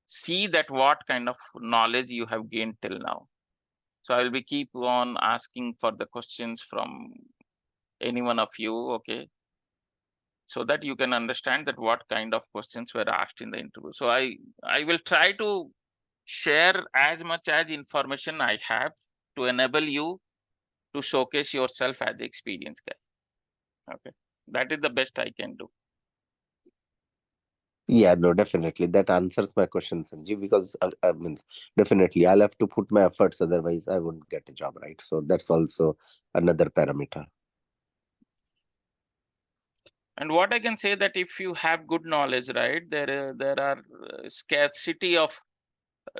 see that what kind of knowledge you have gained till now. So I will be keep on asking for the questions from any one of you. Okay, so that you can understand that what kind of questions were asked in the interview. So I will try to share as much as information I have to enable you to showcase yourself as the experienced guy. Okay, that is the best I can do. Yeah, no, definitely that answers my question, Sanjeev. Because means definitely I'll have to put my efforts, otherwise I won't get a job, right? So that's also another parameter. And what I can say that if you have good knowledge, right, there are scarcity of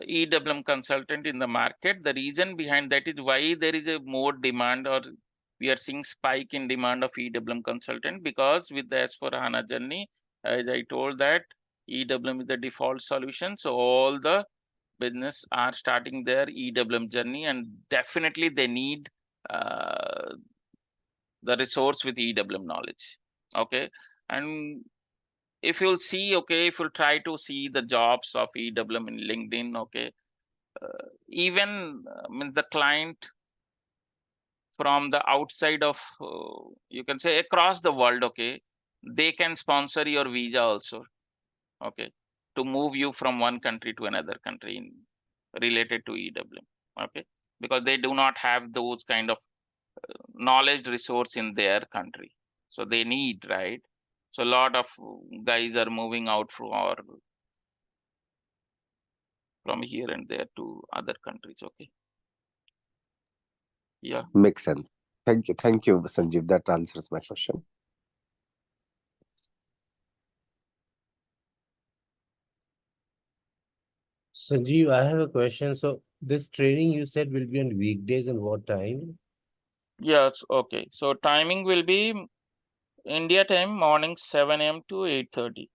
EWM consultant in the market. The reason behind that is why there is a more demand, or we are seeing spike in demand of EWM consultant, because with the S4HANA journey, as I told that EWM is the default solution. So all the business are starting their EWM journey, and definitely they need uh, the resource with EWM knowledge. Okay, and if you'll see, okay, if you'll try to see the jobs of EWM in LinkedIn, okay, even means the client from the outside of you can say across the world, okay, they can sponsor your visa also, okay, to move you from one country to another country in related to EWM. Okay, because they do not have those kind of knowledge resource in their country, so they need, right? So a lot of guys are moving out from here and there to other countries. Okay, yeah. Makes sense. Thank you, Sanjeev. That answers my question. Sanjeev, I have a question. So this training you said will be on weekdays and what time? Yes, okay. So timing will be India time morning 7 a.m. to 8:30.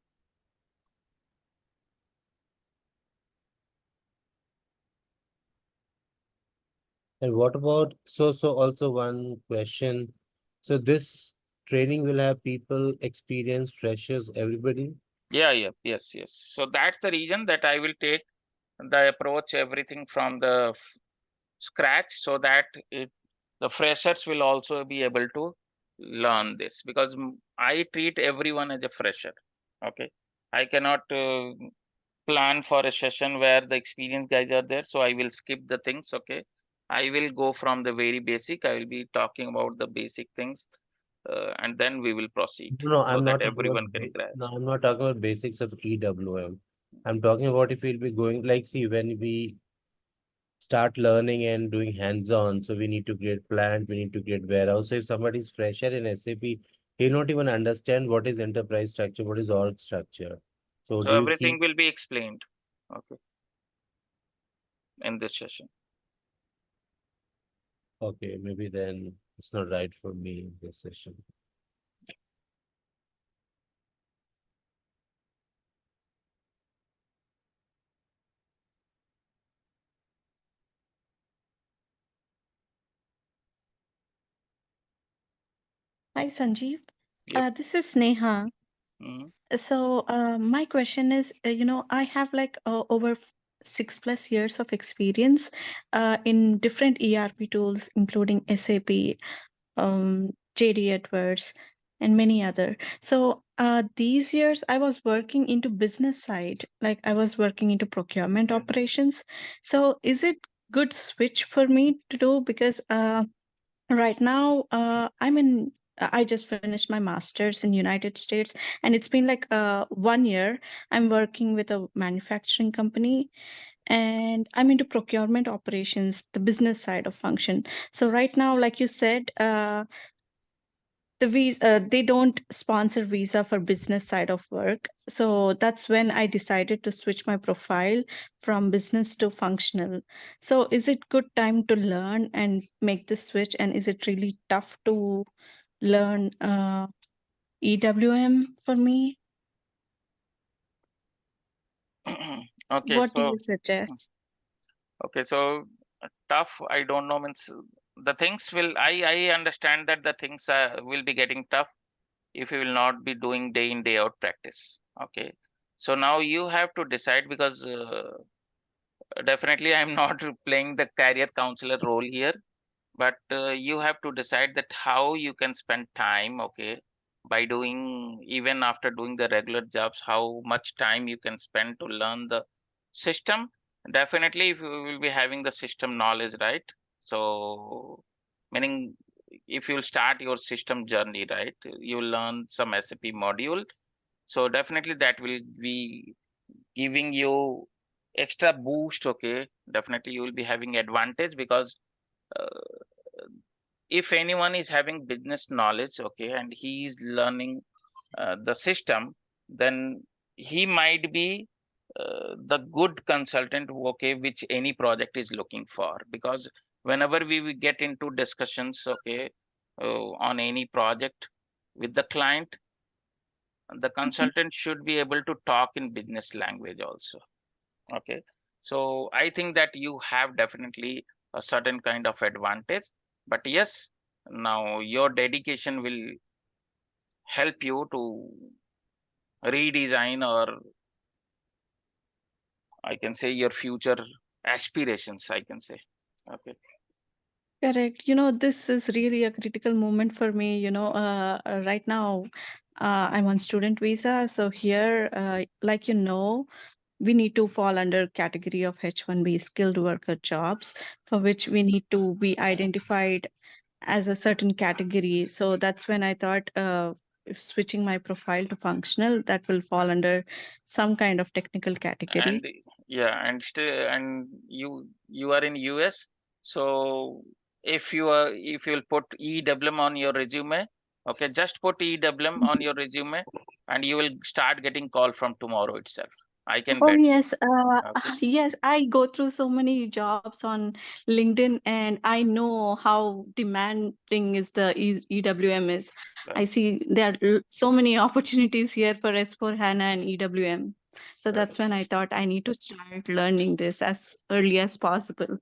And what about so also one question. So this training will have people, experienced, freshers, everybody. Yeah, yeah, yes, yes. So that's the reason that I will take the approach everything from the scratch, so that the freshers will also be able to learn this, because I treat everyone as a fresher. Okay, I cannot plan for a session where the experienced guys are there, so I will skip the things. Okay, I will go from the very basic. I will be talking about the basic things, and then we will proceed No, no, so I'm that not talking everyone about can no, grasp. I'm not talking about basics of EWM. I'm talking about if we'll be going like see when we start learning and doing hands-on. So we need to create plant, we need to create warehouse. So if somebody's fresher in SAP, he'll not even understand what is enterprise structure, what is org structure. So So do you everything keep will be explained, okay, in this session. okay, maybe then it's not right for me in this session. Hi, Sanjeev. Yep. This is Neha. Mhm. So, my question is, I have like over 6+ years of experience in different ERP tools, including SAP, JD Edwards, and many other. So these years I was working into business side, like I was working into procurement operations. So is it good switch for me to do? Because right now I just finished my master's in United States, and it's been like 1 year. I'm working with a manufacturing company, and I'm into procurement operations, the business side of function. So right now, like you said, the visa they don't sponsor visa for business side of work. So that's when I decided to switch my profile from business to functional. So is it good time to learn and make the switch, and is it really tough to learn EWM for me? Okay, What do you so suggest? okay, so tough, I don't know, means the things will, I understand that the things will be getting tough if you will not be doing day in day out practice. Okay, so now you have to decide, because definitely I'm not playing the career counselor role here, but you have to decide that how you can spend time, okay, by doing, even after doing the regular jobs, how much time you can spend to learn the system. Definitely if you will be having the system knowledge, right? So meaning, if you'll start your system journey, right, you will learn some SAP module. So definitely that will be giving you extra boost, okay. Definitely you will be having advantage, because uh, if anyone is having business knowledge, okay, and he is learning the system, then he might be the good consultant, okay, which any project is looking for. Because whenever we get into discussions, okay, on any project with the client, the Mhm. consultant should be able to talk in business language also. Okay, so I think that you have definitely a certain kind of advantage. But yes, now your dedication will help you to redesign, or I can say your future aspirations, I can say. Okay. Correct. This is really a critical moment for me. Right now, I'm on student visa. So here, like we need to fall under category of H-1B skilled worker jobs, for which we need to be identified as a certain category. So that's when I thought, if switching my profile to functional, that will fall under some kind of technical category. And yeah, and still, and you are in US, so if you'll put EWM on your resume, okay, just put EWM on your resume, and you will start getting call from tomorrow itself. I can Oh bet you. yes, Okay. yes. I go through so many jobs on LinkedIn, and I know how demanding is the EWM is. I Correct. see there are so many opportunities here for S4HANA and EWM. So that's Correct. when I thought I need to start learning this as early as possible.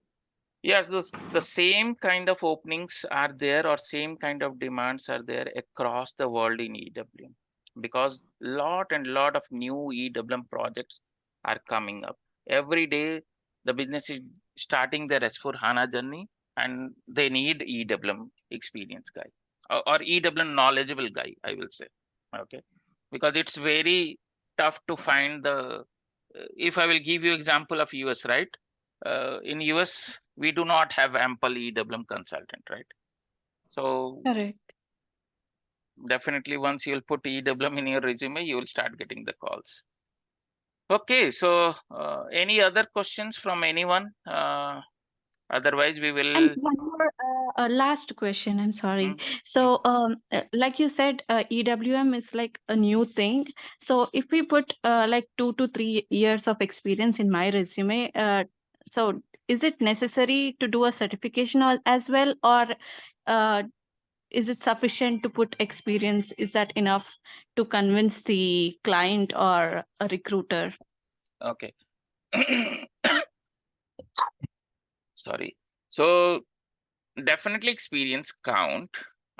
Yes, the same kind of openings are there, or same kind of demands are there across the world in EWM, because lot and lot of new EWM projects are coming up. Every day, the business is starting their S4 HANA journey, and they need EWM experience guy, or EWM knowledgeable guy, I will say. Okay, because it's very tough to find the. If I will give you example of US, right? In US, we do not have ample EWM consultant, right? So Correct. definitely once you'll put EWM in your resume, you will start getting the calls. Okay, so any other questions from anyone? Otherwise, we And will. one more last question, I'm sorry. Mm, mm. So, like you said, EWM is like a new thing. So, if we put like 2 to 3 years of experience in my resume, so is it necessary to do a certification as well, or uh, is it sufficient to put experience? Is that enough to convince the client or a recruiter? Okay. Sorry. So definitely experience count.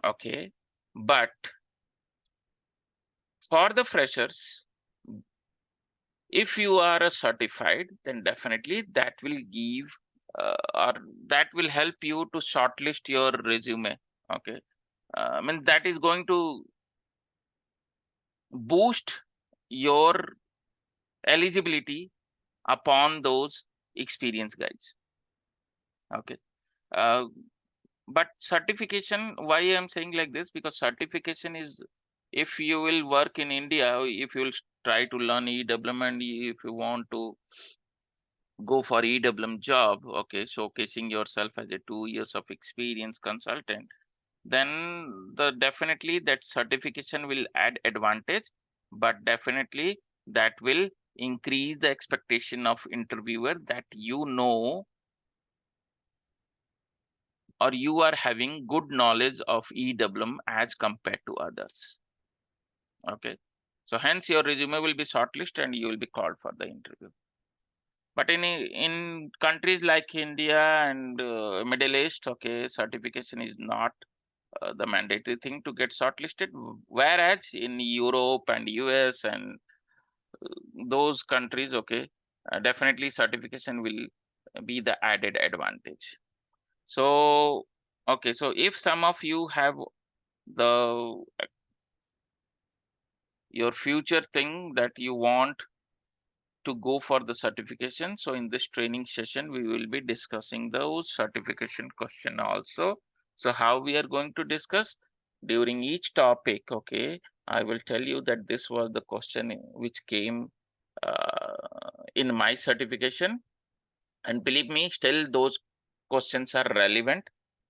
Okay. But for the freshers, If you are a certified, then definitely that will give or that will help you to shortlist your resume. Okay, I mean that is going to boost your eligibility upon those experienced guys. Okay, uh, but certification, why I'm saying like this, because certification is, if you will work in India, if you will try to learn EWM and if you want to go for EWM job, okay, showcasing yourself as a 2 years of experience consultant, then the definitely that certification will add advantage, but definitely that will increase the expectation of interviewer that you know or you are having good knowledge of EWM as compared to others. Okay, so hence your resume will be shortlisted and you will be called for the interview. But in countries like India and Middle East, okay, certification is not the mandatory thing to get shortlisted. Whereas in Europe and US and those countries, okay, definitely certification will be the added advantage. So, okay, so if some of you have the your future thing that you want to go for the certification, so in this training session we will be discussing those certification question also. So how we are going to discuss during each topic, okay, I will tell you that this was the question which came in my certification, and believe me, still those questions are relevant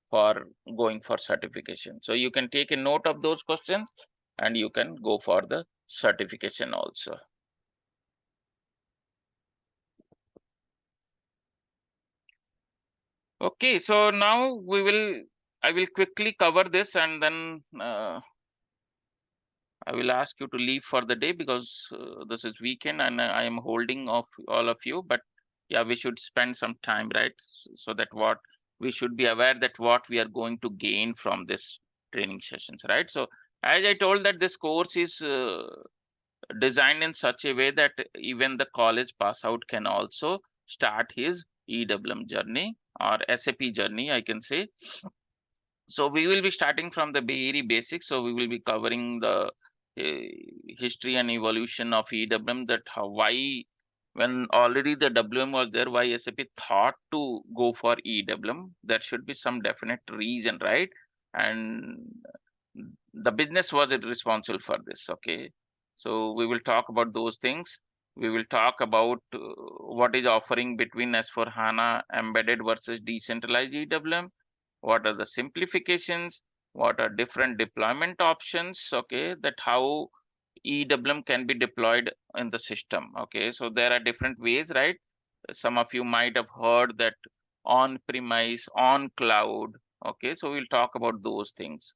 for going for certification. So you can take a note of those questions and you can go for the certification also. Okay, so now I will quickly cover this and then I will ask you to leave for the day because this is weekend and I am holding off all of you. But yeah, we should spend some time, right? So that what we should be aware that what we are going to gain from this training sessions, right? So as I told that this course is designed in such a way that even the college pass out can also start his EWM journey or SAP journey, I can say. So we will be starting from the very basics. So we will be covering the history and evolution of EWM, that how, why, when already the WM was there, why SAP thought to go for EWM. There should be some definite reason, right? And the business was responsible for this. Okay, so we will talk about those things. We will talk about what is offering between S4 HANA embedded versus decentralized EWM, what are the simplifications, what are different deployment options, okay, that how EWM can be deployed in the system. Okay, so there are different ways, right? Some of you might have heard that on premise, on cloud. Okay, so we'll talk about those things.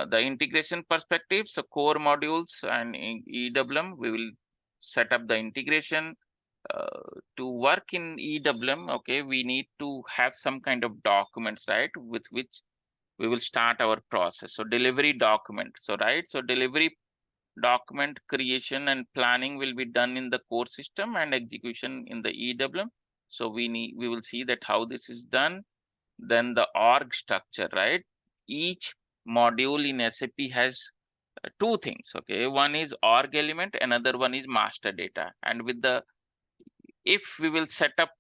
The integration perspective, so core modules and in EWM, we will set up the integration. To work in EWM, okay, we need to have some kind of documents, right, with which we will start our process. So delivery document. So right, so delivery document creation and planning will be done in the core system and execution in the EWM. So we will see that how this is done. Then the org structure, right? Each module in SAP has two things. Okay, one is org element, another one is master data. And with the, if we will set up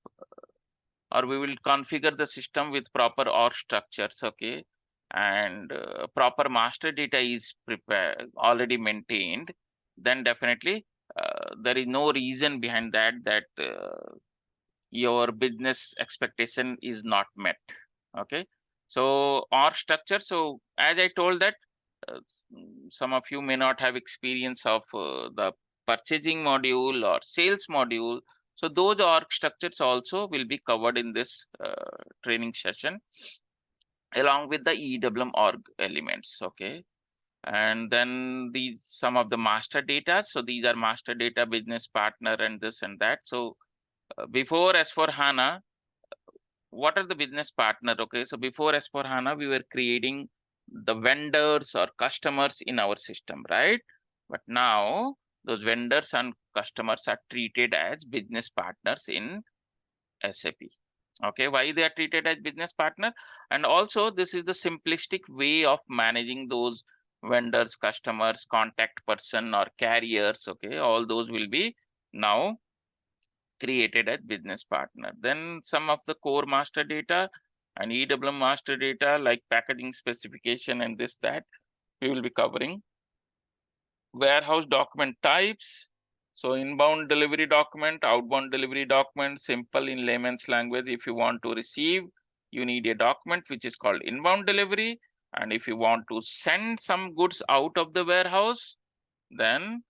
or we will configure the system with proper org structures, okay, and proper master data is prepared, already maintained, then definitely there is no reason behind that your business expectation is not met. Okay, so org structure. So as I told that uh, some of you may not have experience of the purchasing module or sales module. So those org structures also will be covered in this training session along with the EWM org elements. Okay, and then these some of the master data. So these are master data, business partner, and this and that. So before S4 HANA, what are the business partner? Okay, so before S4 HANA, we were creating the vendors or customers in our system, right? But now those vendors and customers are treated as business partners in SAP. Okay, why they are treated as business partner? And also this is the simplistic way of managing those vendors, customers, contact person or carriers. Okay, all those will be now created as business partner. Then some of the core master data and EWM master data like packaging specification and this, that we will be covering. Warehouse document types. So inbound delivery document, outbound delivery document, simple in layman's language. If you want to receive, you need a document which is called inbound delivery. And if you want to send some goods out of the warehouse, then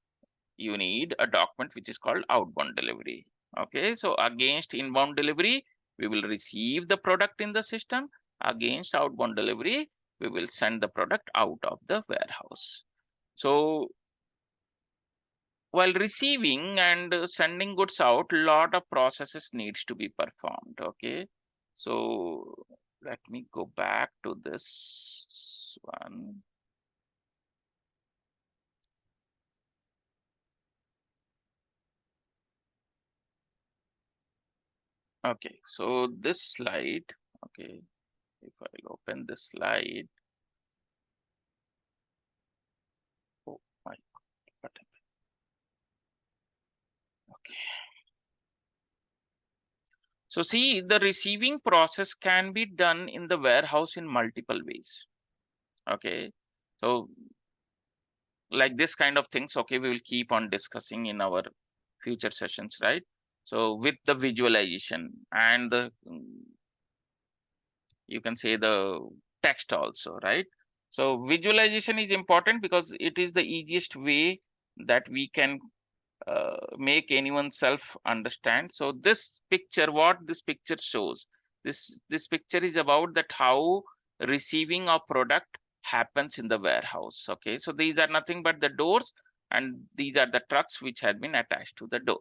you need a document which is called outbound delivery. Okay, so against inbound delivery, we will receive the product in the system. Against outbound delivery, we will send the product out of the warehouse. So while receiving and sending goods out, lot of processes needs to be performed. Okay, so let me go back to this one. Okay, so this slide, okay, if I'll open this slide, oh my button. Okay, so see, the receiving process can be done in the warehouse in multiple ways. Okay, so like this kind of things, okay, we will keep on discussing in our future sessions, right? So with the visualization and the you can say the text also, right? So visualization is important because it is the easiest way that we can make anyone self understand. So this picture, what this picture shows, this picture is about that how receiving a product happens in the warehouse. Okay, so these are nothing but the doors and these are the trucks which had been attached to the door.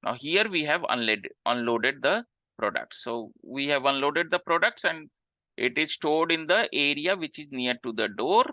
Now here we have unloaded the products. So we have unloaded the products and it is stored in the area which is near to the door,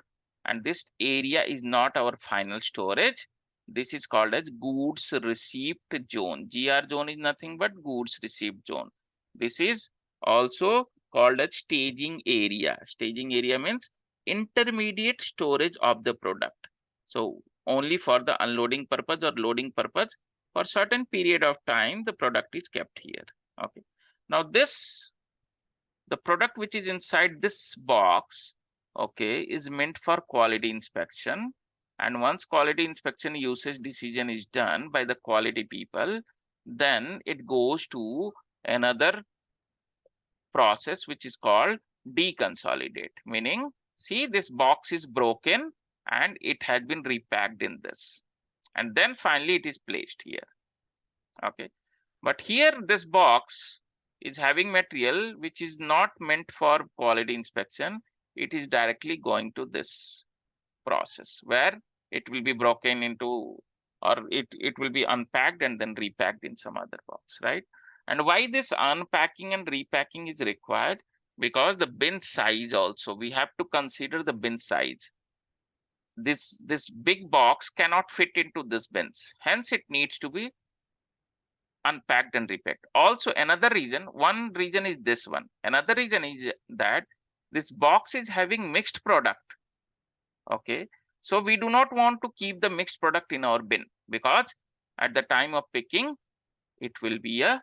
and this area is not our final storage. This is called as goods receipt zone. GR zone is nothing but goods receipt zone. This is also called as staging area. Staging area means intermediate storage of the product. So only for the unloading purpose or loading purpose, for certain period of time, the product is kept here. Okay. Now the product which is inside this box, okay, is meant for quality inspection. And once quality inspection usage decision is done by the quality people, then it goes to another process which is called deconsolidate. Meaning, see, this box is broken and it has been repacked in this. And then finally it is placed here. Okay. But here this box is having material which is not meant for quality inspection. It is directly going to this process where it will be broken into, or it will be unpacked and then repacked in some other box, right? And why this unpacking and repacking is required? Because the bin size also, we have to consider the bin size. This big box cannot fit into this bins. Hence, it needs to be unpacked and repacked. Also, another reason, one reason is this one. Another reason is that this box is having mixed product. Okay, so we do not want to keep the mixed product in our bin because at the time of picking, it will be a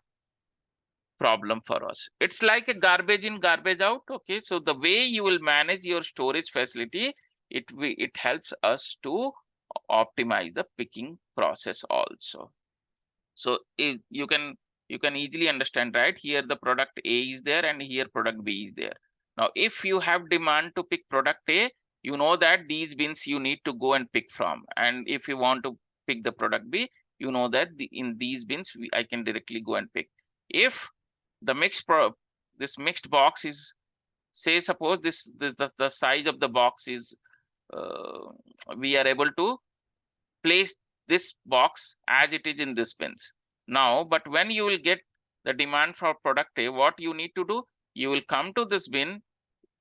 problem for us. It's like a garbage in, garbage out. Okay, so the way you will manage your storage facility, it helps us to optimize the picking process also. So you can easily understand, right? Here the product A is there and here product B is there. Now, if you have demand to pick product A, you know that these bins you need to go and pick from. And if you want to pick the product B, you know that in these bins, I can directly go and pick. If the this mixed box is, say, suppose the size of the box is, we are able to place this box as it is in this bins. Now, but when you will get the demand for product A, what you need to do? You will come to this bin,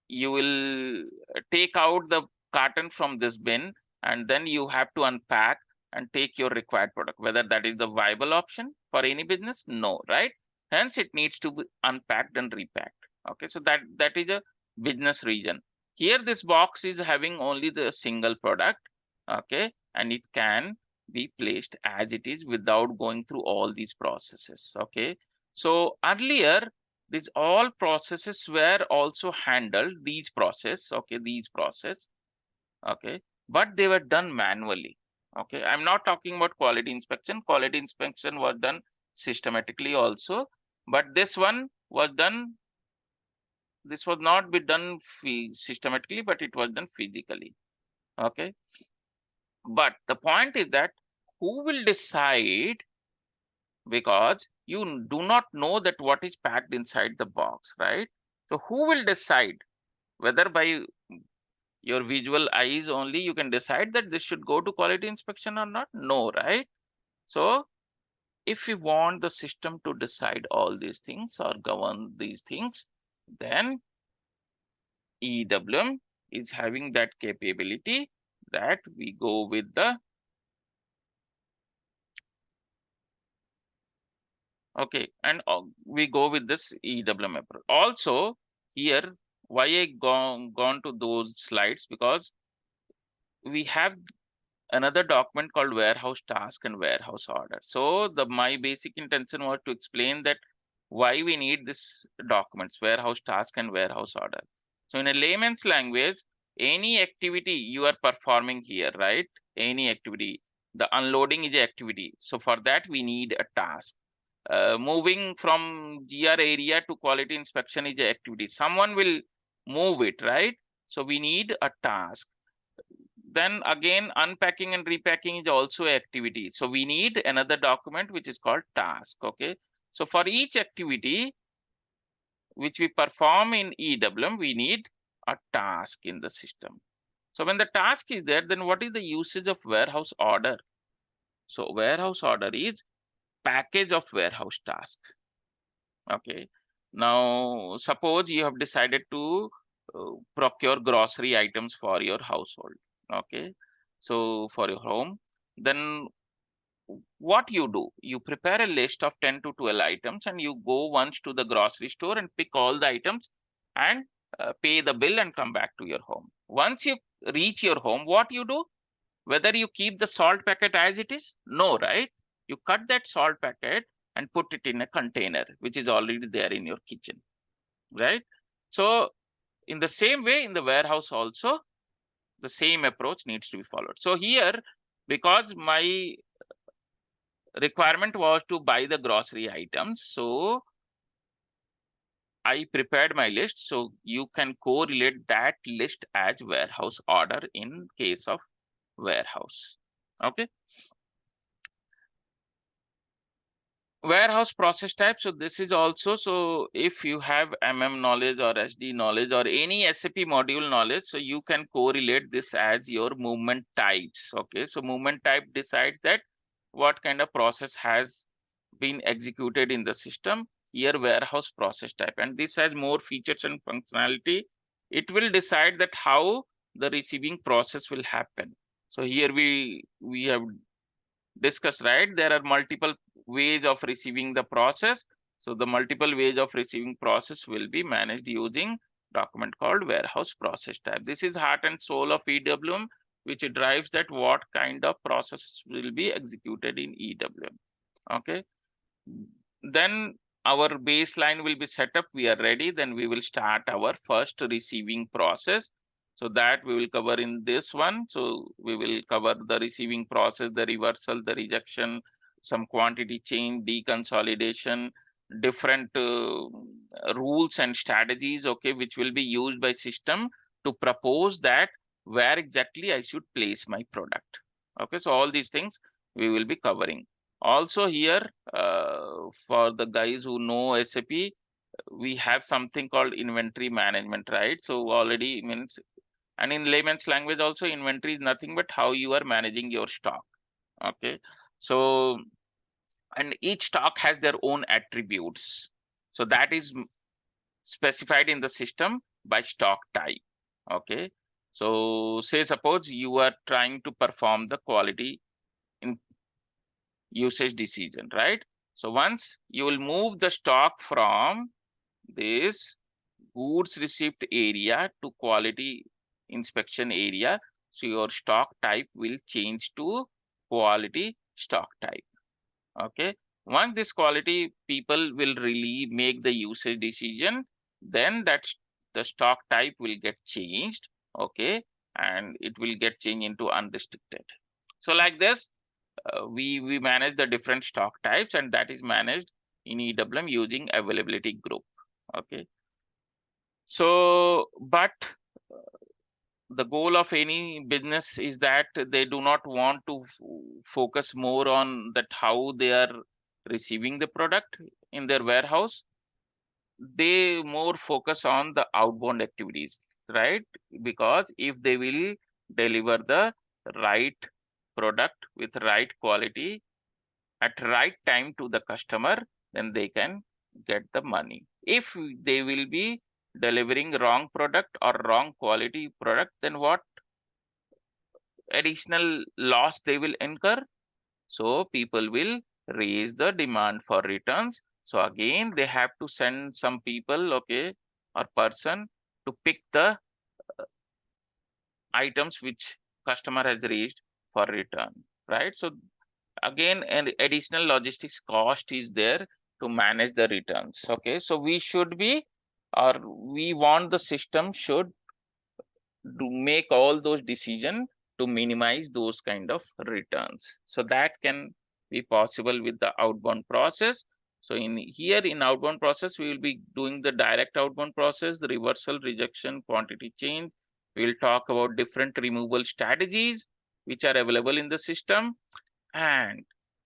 you will take out the carton from this bin, and then you have to unpack and take your required product. Whether that is the viable option for any business? No, right? Hence, it needs to be unpacked and repacked. Okay, so that is a business region. Here, this box is having only the single product. Okay, and it can be placed as it is without going through all these processes. Okay, so earlier, these all processes were also handled, these process, okay, these process, okay, but they were done manually. Okay, I'm not talking about quality inspection. Quality inspection was done systematically also, but this one was done, this was not be done systematically, but it was done physically. Okay, but the point is that who will decide, because you do not know that what is packed inside the box, right? So who will decide whether by your visual eyes only you can decide that this should go to quality inspection or not? No, right? So if you want the system to decide all these things or govern these things, then EWM is having that capability that we go with the, okay, and we go with this EWM approach. Also here, why I gone to those slides, because we have another document called warehouse task and warehouse order. So my basic intention was to explain that why we need this documents, warehouse task and warehouse order. So in a layman's language, any activity you are performing here, right? Any activity, the unloading is an activity. So for that, we need a task. Moving from GR area to quality inspection is an activity. Someone will move it, right? So we need a task. Then again, unpacking and repacking is also an activity. So we need another document which is called task. Okay. So for each activity which we perform in EWM, we need a task in the system. So when the task is there, then what is the usage of warehouse order? So warehouse order is package of warehouse task. Okay. Now, suppose you have decided to procure grocery items for your household. Okay. So for your home, then what you do, you prepare a list of 10 to 12 items and you go once to the grocery store and pick all the items and pay the bill and come back to your home. Once you reach your home, what you do? Whether you keep the salt packet as it is? No, right? You cut that salt packet and put it in a container, which is already there in your kitchen, right? So in the same way, in the warehouse also, the same approach needs to be followed. So here, because my requirement was to buy the grocery items, so I prepared my list. So you can correlate that list as warehouse order in case of warehouse. Okay. Warehouse process type. So this is also, so if you have knowledge or SD knowledge or any SAP module knowledge, so you can correlate this as your movement types. Okay, so movement type decides that what kind of process has been executed in the system. Here warehouse process type, and this has more features and functionality. It will decide that how the receiving process will happen. So here we have discussed, right? There are multiple ways of receiving the process. So the multiple ways of receiving process will be managed using document called warehouse process type. This is heart and soul of EWM, which drives that what kind of process will be executed in EWM. Okay. Then our baseline will be set up. We are ready. Then we will start our first receiving process. So that we will cover in this one. So we will cover the receiving process, the reversal, the rejection, some quantity change, deconsolidation, different rules and strategies, okay, which will be used by system to propose that where exactly I should place my product. Okay, so all these things we will be covering. Also here, for the guys who know SAP, we have something called inventory management, right? So already means, and in layman's language also, inventory is nothing but how you are managing your stock. Okay, so and each stock has their own attributes. So that is specified in the system by stock type. Okay, so say suppose you are trying to perform the quality usage decision, right? So once you will move the stock from this goods receipt area to quality inspection area, so your stock type will change to quality stock type. Okay. Once this quality people will really make the usage decision, then the stock type will get changed. Okay. And it will get changed into unrestricted. So like this, we manage the different stock types, and that is managed in EWM using availability group. Okay. So, but the goal of any business is that they do not want to focus more on that how they are receiving the product in their warehouse. They more focus on the outbound activities, right? Because if they will deliver the right product with right quality at right time to the customer, then they can get the money. If they will be delivering wrong product or wrong quality product, then what additional loss they will incur? So people will raise the demand for returns. So again, they have to send some people, okay, or person to pick the items which customer has raised for return, right? So again, an additional logistics cost is there to manage the returns. Okay, so we should be, or we want the system should to make all those decisions to minimize those kind of returns. So that can be possible with the outbound process. So in here in outbound process, we will be doing the direct outbound process, the reversal, rejection, quantity change. We will talk about different removal strategies which are available in the system, and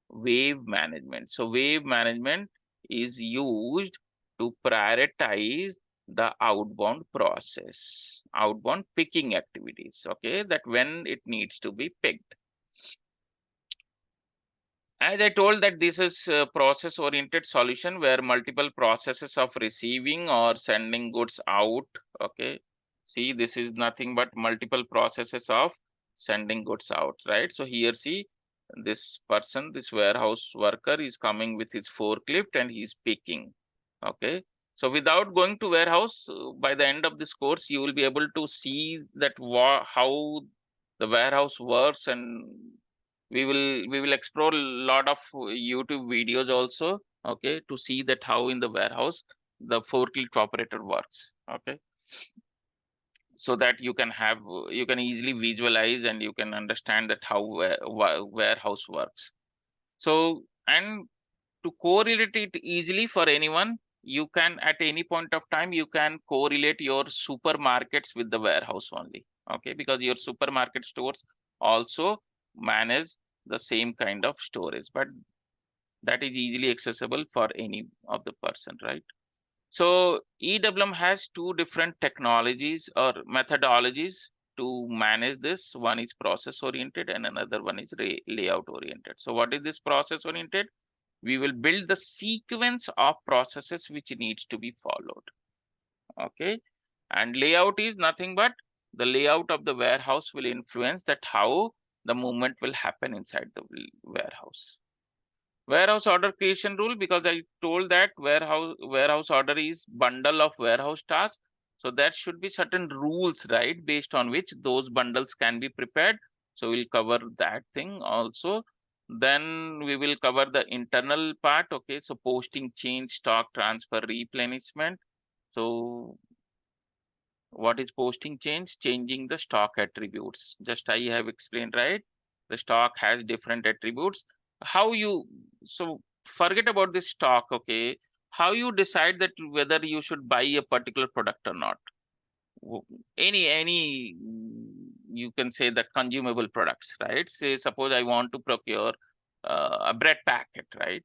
wave management. So wave management is used to prioritize the outbound process, outbound picking activities, okay, that when it needs to be picked. As I told that this is a process oriented solution where multiple processes of receiving or sending goods out, okay. See, this is nothing but multiple processes of sending goods out, right? So here see, this person, this warehouse worker is coming with his forklift and he's picking, okay. So without going to warehouse, by the end of this course, you will be able to see that how the warehouse works, and we will explore a lot of YouTube videos also, okay, to see that how in the warehouse the forklift operator works, okay, so that you can have you can easily visualize and you can understand that how warehouse works. So, and to correlate it easily for anyone, you can at any point of time you can correlate your supermarkets with the warehouse only, okay, because your supermarket stores also manage the same kind of storage, but that is easily accessible for any of the person, right? So EWM has two different technologies or methodologies to manage this. One is process oriented and another one is layout oriented. So what is this process oriented? We will build the sequence of processes which needs to be followed, okay. And layout is nothing but the layout of the warehouse will influence that how the movement will happen inside the warehouse. Warehouse order creation rule, because I told that warehouse order is bundle of warehouse tasks. So there should be certain rules, right, based on which those bundles can be prepared. So we'll cover that thing also. Then we will cover the internal part. Okay, so posting, change, stock transfer, replenishment. So what is posting change? Changing the stock attributes. Just I have explained, right? The stock has different attributes. How you, so forget about this stock, okay? How you decide that whether you should buy a particular product or not? Any you can say that consumable products, right? Say suppose I want to procure a bread packet, right?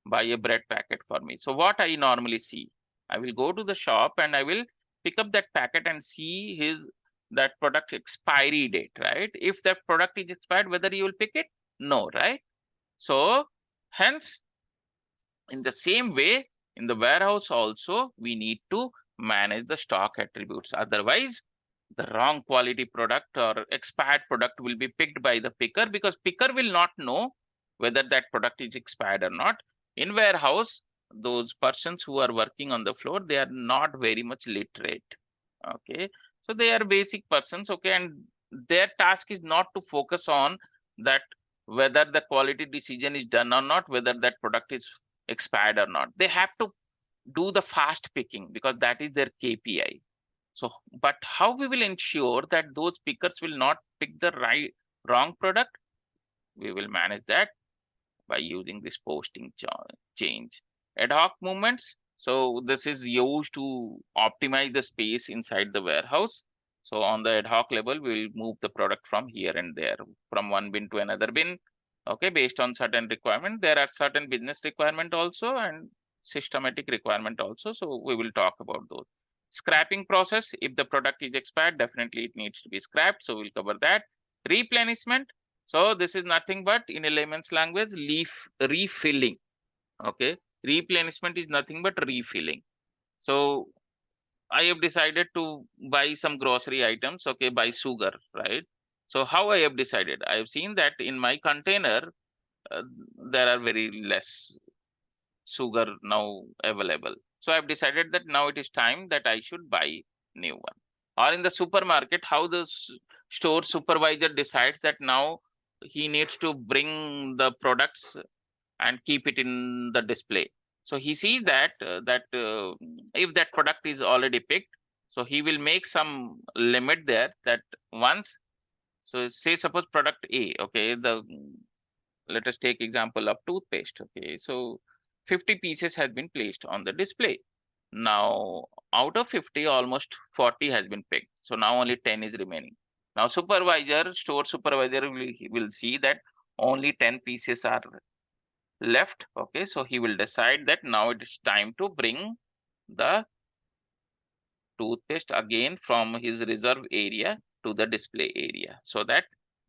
Buy a bread packet for me. So what I normally see, I will go to the shop and I will pick up that packet and see his that product expiry date, right? If that product is expired, whether you will pick it? No, right? So hence, in the same way, in the warehouse also, we need to manage the stock attributes. Otherwise, the wrong quality product or expired product will be picked by the picker, because picker will not know whether that product is expired or not. In warehouse, those persons who are working on the floor, they are not very much literate. Okay, so they are basic persons. Okay, and their task is not to focus on that whether the quality decision is done or not, whether that product is expired or not. They have to do the fast picking because that is their KPI. So, but how we will ensure that those pickers will not pick the wrong product? We will manage that by using this posting change. Ad hoc movements. So this is used to optimize the space inside the warehouse. So on the ad hoc level, we will move the product from here and there, from one bin to another bin. Okay, based on certain requirement. There are certain business requirement also and systematic requirement also. So we will talk about those. Scrapping process. If the product is expired, definitely it needs to be scrapped. So we'll cover that. Replenishment. So this is nothing but in a layman's language, refilling. Okay, replenishment is nothing but refilling. So I have decided to buy some grocery items. Okay, buy sugar, right? So how I have decided? I have seen that in my container uh, there are very less sugar now available. So I've decided that now it is time that I should buy new one. Or in the supermarket, how the store supervisor decides that now he needs to bring the products and keep it in the display. So he sees that if that product is already picked, so he will make some limit there that once. So say suppose product A, okay, let us take example of toothpaste. Okay, so 50 pieces has been placed on the display. Now out of 50, almost 40 has been picked. So now only 10 is remaining. Now store supervisor will see that only 10 pieces are left. Okay, so he will decide that now it is time to bring the toothpaste again from his reserve area to the display area so that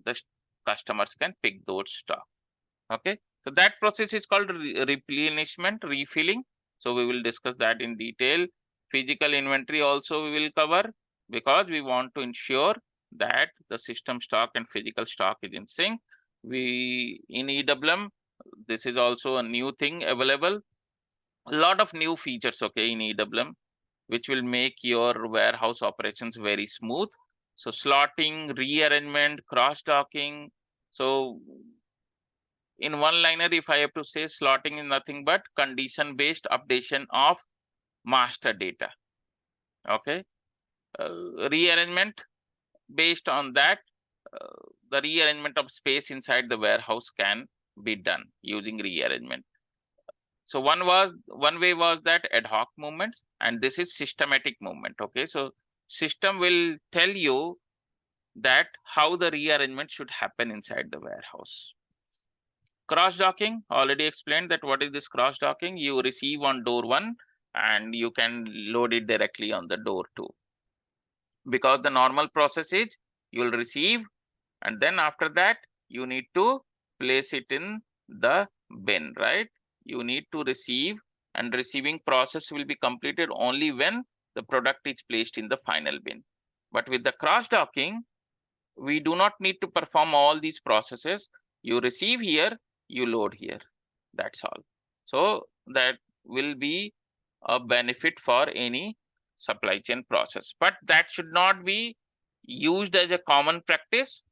the customers can pick those stock. Okay, so that process is called replenishment, refilling. So we will discuss that in detail. Physical inventory also we will cover because we want to ensure that the system stock and physical stock is in sync. We in EWM, this is also a new thing available. A lot of new features, okay, in EWM, which will make your warehouse operations very smooth. So slotting, rearrangement, cross docking. So in one liner, if I have to say, slotting is nothing but condition based updation of master data. Okay, rearrangement, based on that, the rearrangement of space inside the warehouse can be done using rearrangement. So one way was that ad hoc movements, and this is systematic movement. Okay, so system will tell you that how the rearrangement should happen inside the warehouse. Cross docking, already explained that what is this cross docking. You receive on door 1 and you can load it directly on the door 2, because the normal process is you will receive and then after that you need to place it in the bin, right? You need to receive, and receiving process will be completed only when the product is placed in the final bin. But with the cross docking, we do not need to perform all these processes. You receive here, you load here, that's all. So that will be a benefit for any supply chain process, but that should not be used as a common practice.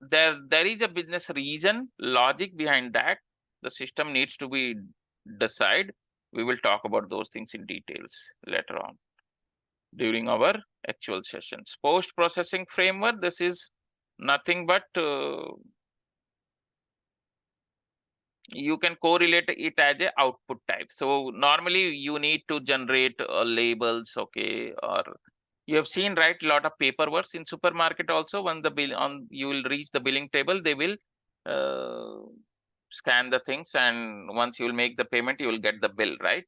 There is a business reason, logic behind that. The system needs to be decided. We will talk about those things in details later on during our actual sessions. Post processing framework, this is nothing but you can correlate it as a output type. So normally you need to generate labels, okay, or you have seen, right, a lot of paperwork in supermarket also. When the bill on, you will reach the billing table, they will scan the things, and once you will make the payment, you will get the bill, right?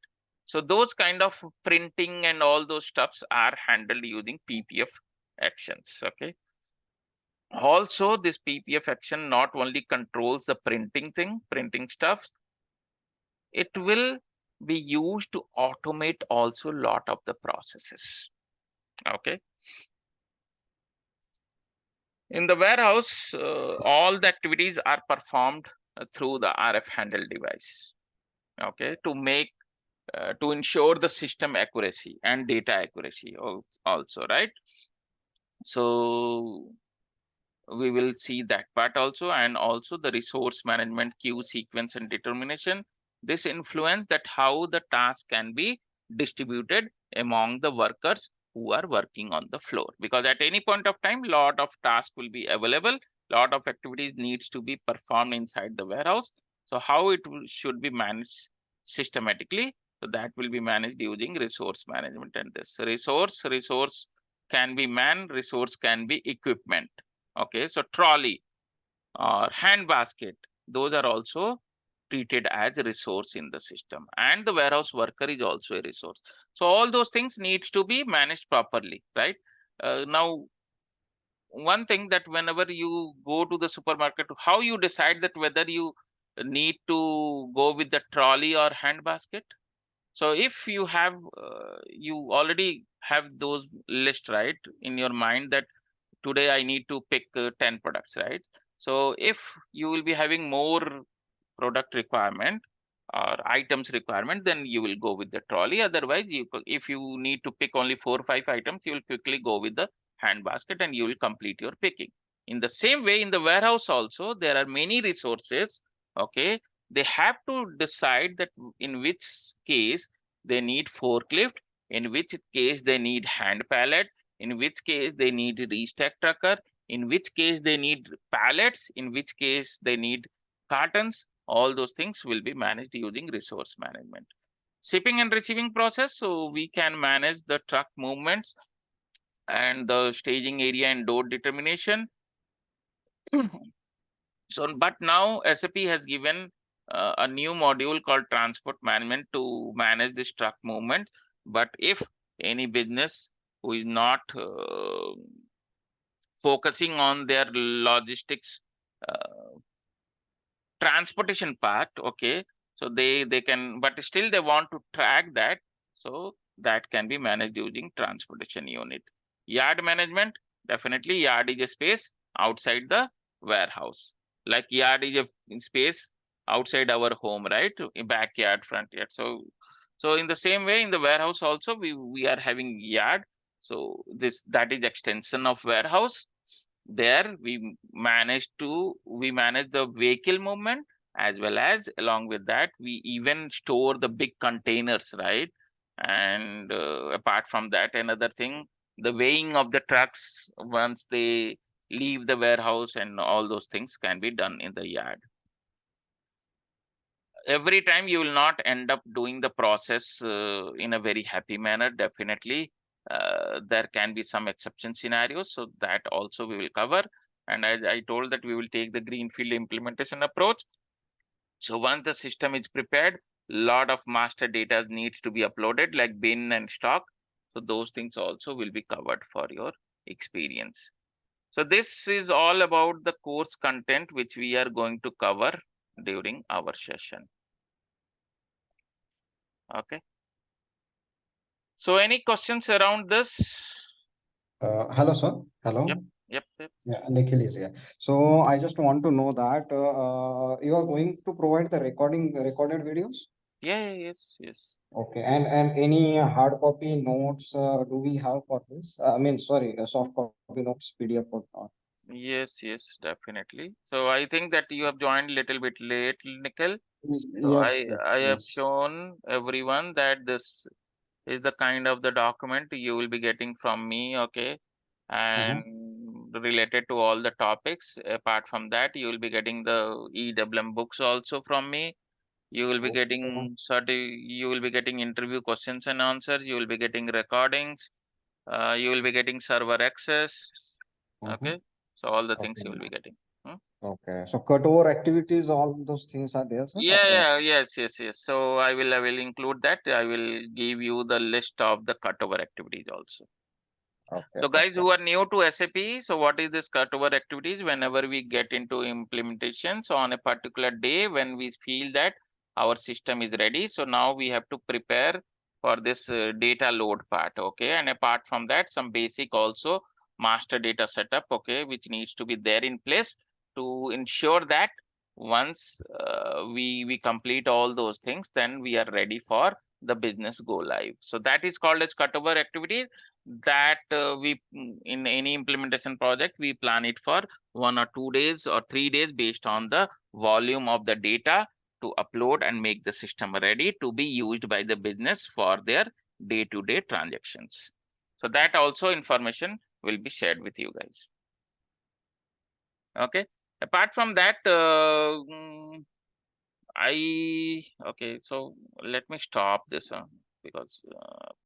So those kind of printing and all those stuffs are handled using PPF actions. Okay, also this PPF action not only controls the printing stuff, it will be used to automate also a lot of the processes. Okay, in the warehouse, all the activities are performed through the RF handle device. Okay, to ensure the system accuracy and data accuracy also, right? So we will see that part also, and also the resource management, queue sequence and determination. This influence that how the task can be distributed among the workers who are working on the floor, because at any point of time lot of tasks will be available, lot of activities needs to be performed inside the warehouse. So how it should be managed systematically, so that will be managed using resource management. And this resource can be man, resource can be equipment. Okay, so trolley or hand basket, those are also treated as a resource in the system, and the warehouse worker is also a resource. So all those things needs to be managed properly, right? Now, one thing that whenever you go to the supermarket, how you decide that whether you need to go with the trolley or hand basket? So if you have, you already have those list right in your mind that today I need to pick 10 products, right? So if you will be having more product requirement or items requirement, then you will go with the trolley. Otherwise, if you need to pick only 4 or 5 items, you will quickly go with the hand basket and you will complete your picking. In the same way, in the warehouse also, there are many resources. Okay, they have to decide that in which case they need forklift, in which case they need hand pallet, in which case they need restack trucker, in which case they need pallets, in which case they need cartons. All those things will be managed using resource management. Shipping and receiving process, so we can manage the truck movements and the staging area and door determination. So, but now SAP has given a new module called transport management to manage this truck movement. But if any business who is not focusing on their logistics transportation part, okay, so they can, but still they want to track that, so that can be managed using transportation unit. Yard management, definitely yard is a space outside the warehouse, like yard is a space outside our home, right? Backyard, front yard. So in the same way, in the warehouse also we are having yard. So that is extension of warehouse. There we manage the vehicle movement, as well as along with that we even store the big containers, right? And apart from that, another thing, the weighing of the trucks once they leave the warehouse, and all those things can be done in the yard. Every time you will not end up doing the process in a very happy manner. Definitely there can be some exception scenarios, so that also we will cover. And as I told that we will take the greenfield implementation approach. So once the system is prepared, lot of master data needs to be uploaded, like bin and stock. So those things also will be covered for your experience. So this is all about the course content which we are going to cover during our session. Okay. So any questions around this? Hello, sir. Hello. Yep. Yeah, Nikhil is here. So I just want to know that you are going to provide the recorded videos. Yeah, yes. Okay, and any hard copy notes do we have for this? I mean, sorry, soft copy notes, PDF or not? Yes, definitely. So I think that you have joined little bit late, Nikhil. So Yes, I have yes. shown everyone that this is the kind of the document you will be getting from me, okay? And related to all the topics. Apart from that, you will be getting the EWM books also from me. You will be getting you will be getting interview questions and answers. You will be getting recordings. You will be getting server access. Okay. So all the things you will be getting. Okay. So cutover activities, all those things are there, sir? Yes. So I will include that. I will give you the list of the cutover activities also. Okay. So guys who are new to SAP, so what is this cutover activities? Whenever we get into implementation, so on a particular day when we feel that our system is ready, so now we have to prepare for this data load part, okay? And apart from that, some basic also master data setup, okay, which needs to be there in place to ensure that once we complete all those things, then we are ready for the business go live. So that is called as cutover activity, that in any implementation project, we plan it for 1 or 2 days or 3 days based on the volume of the data to upload and make the system ready to be used by the business for their day-to-day transactions. So that also information will be shared with you guys. Okay. Apart from that, okay, so let me stop this because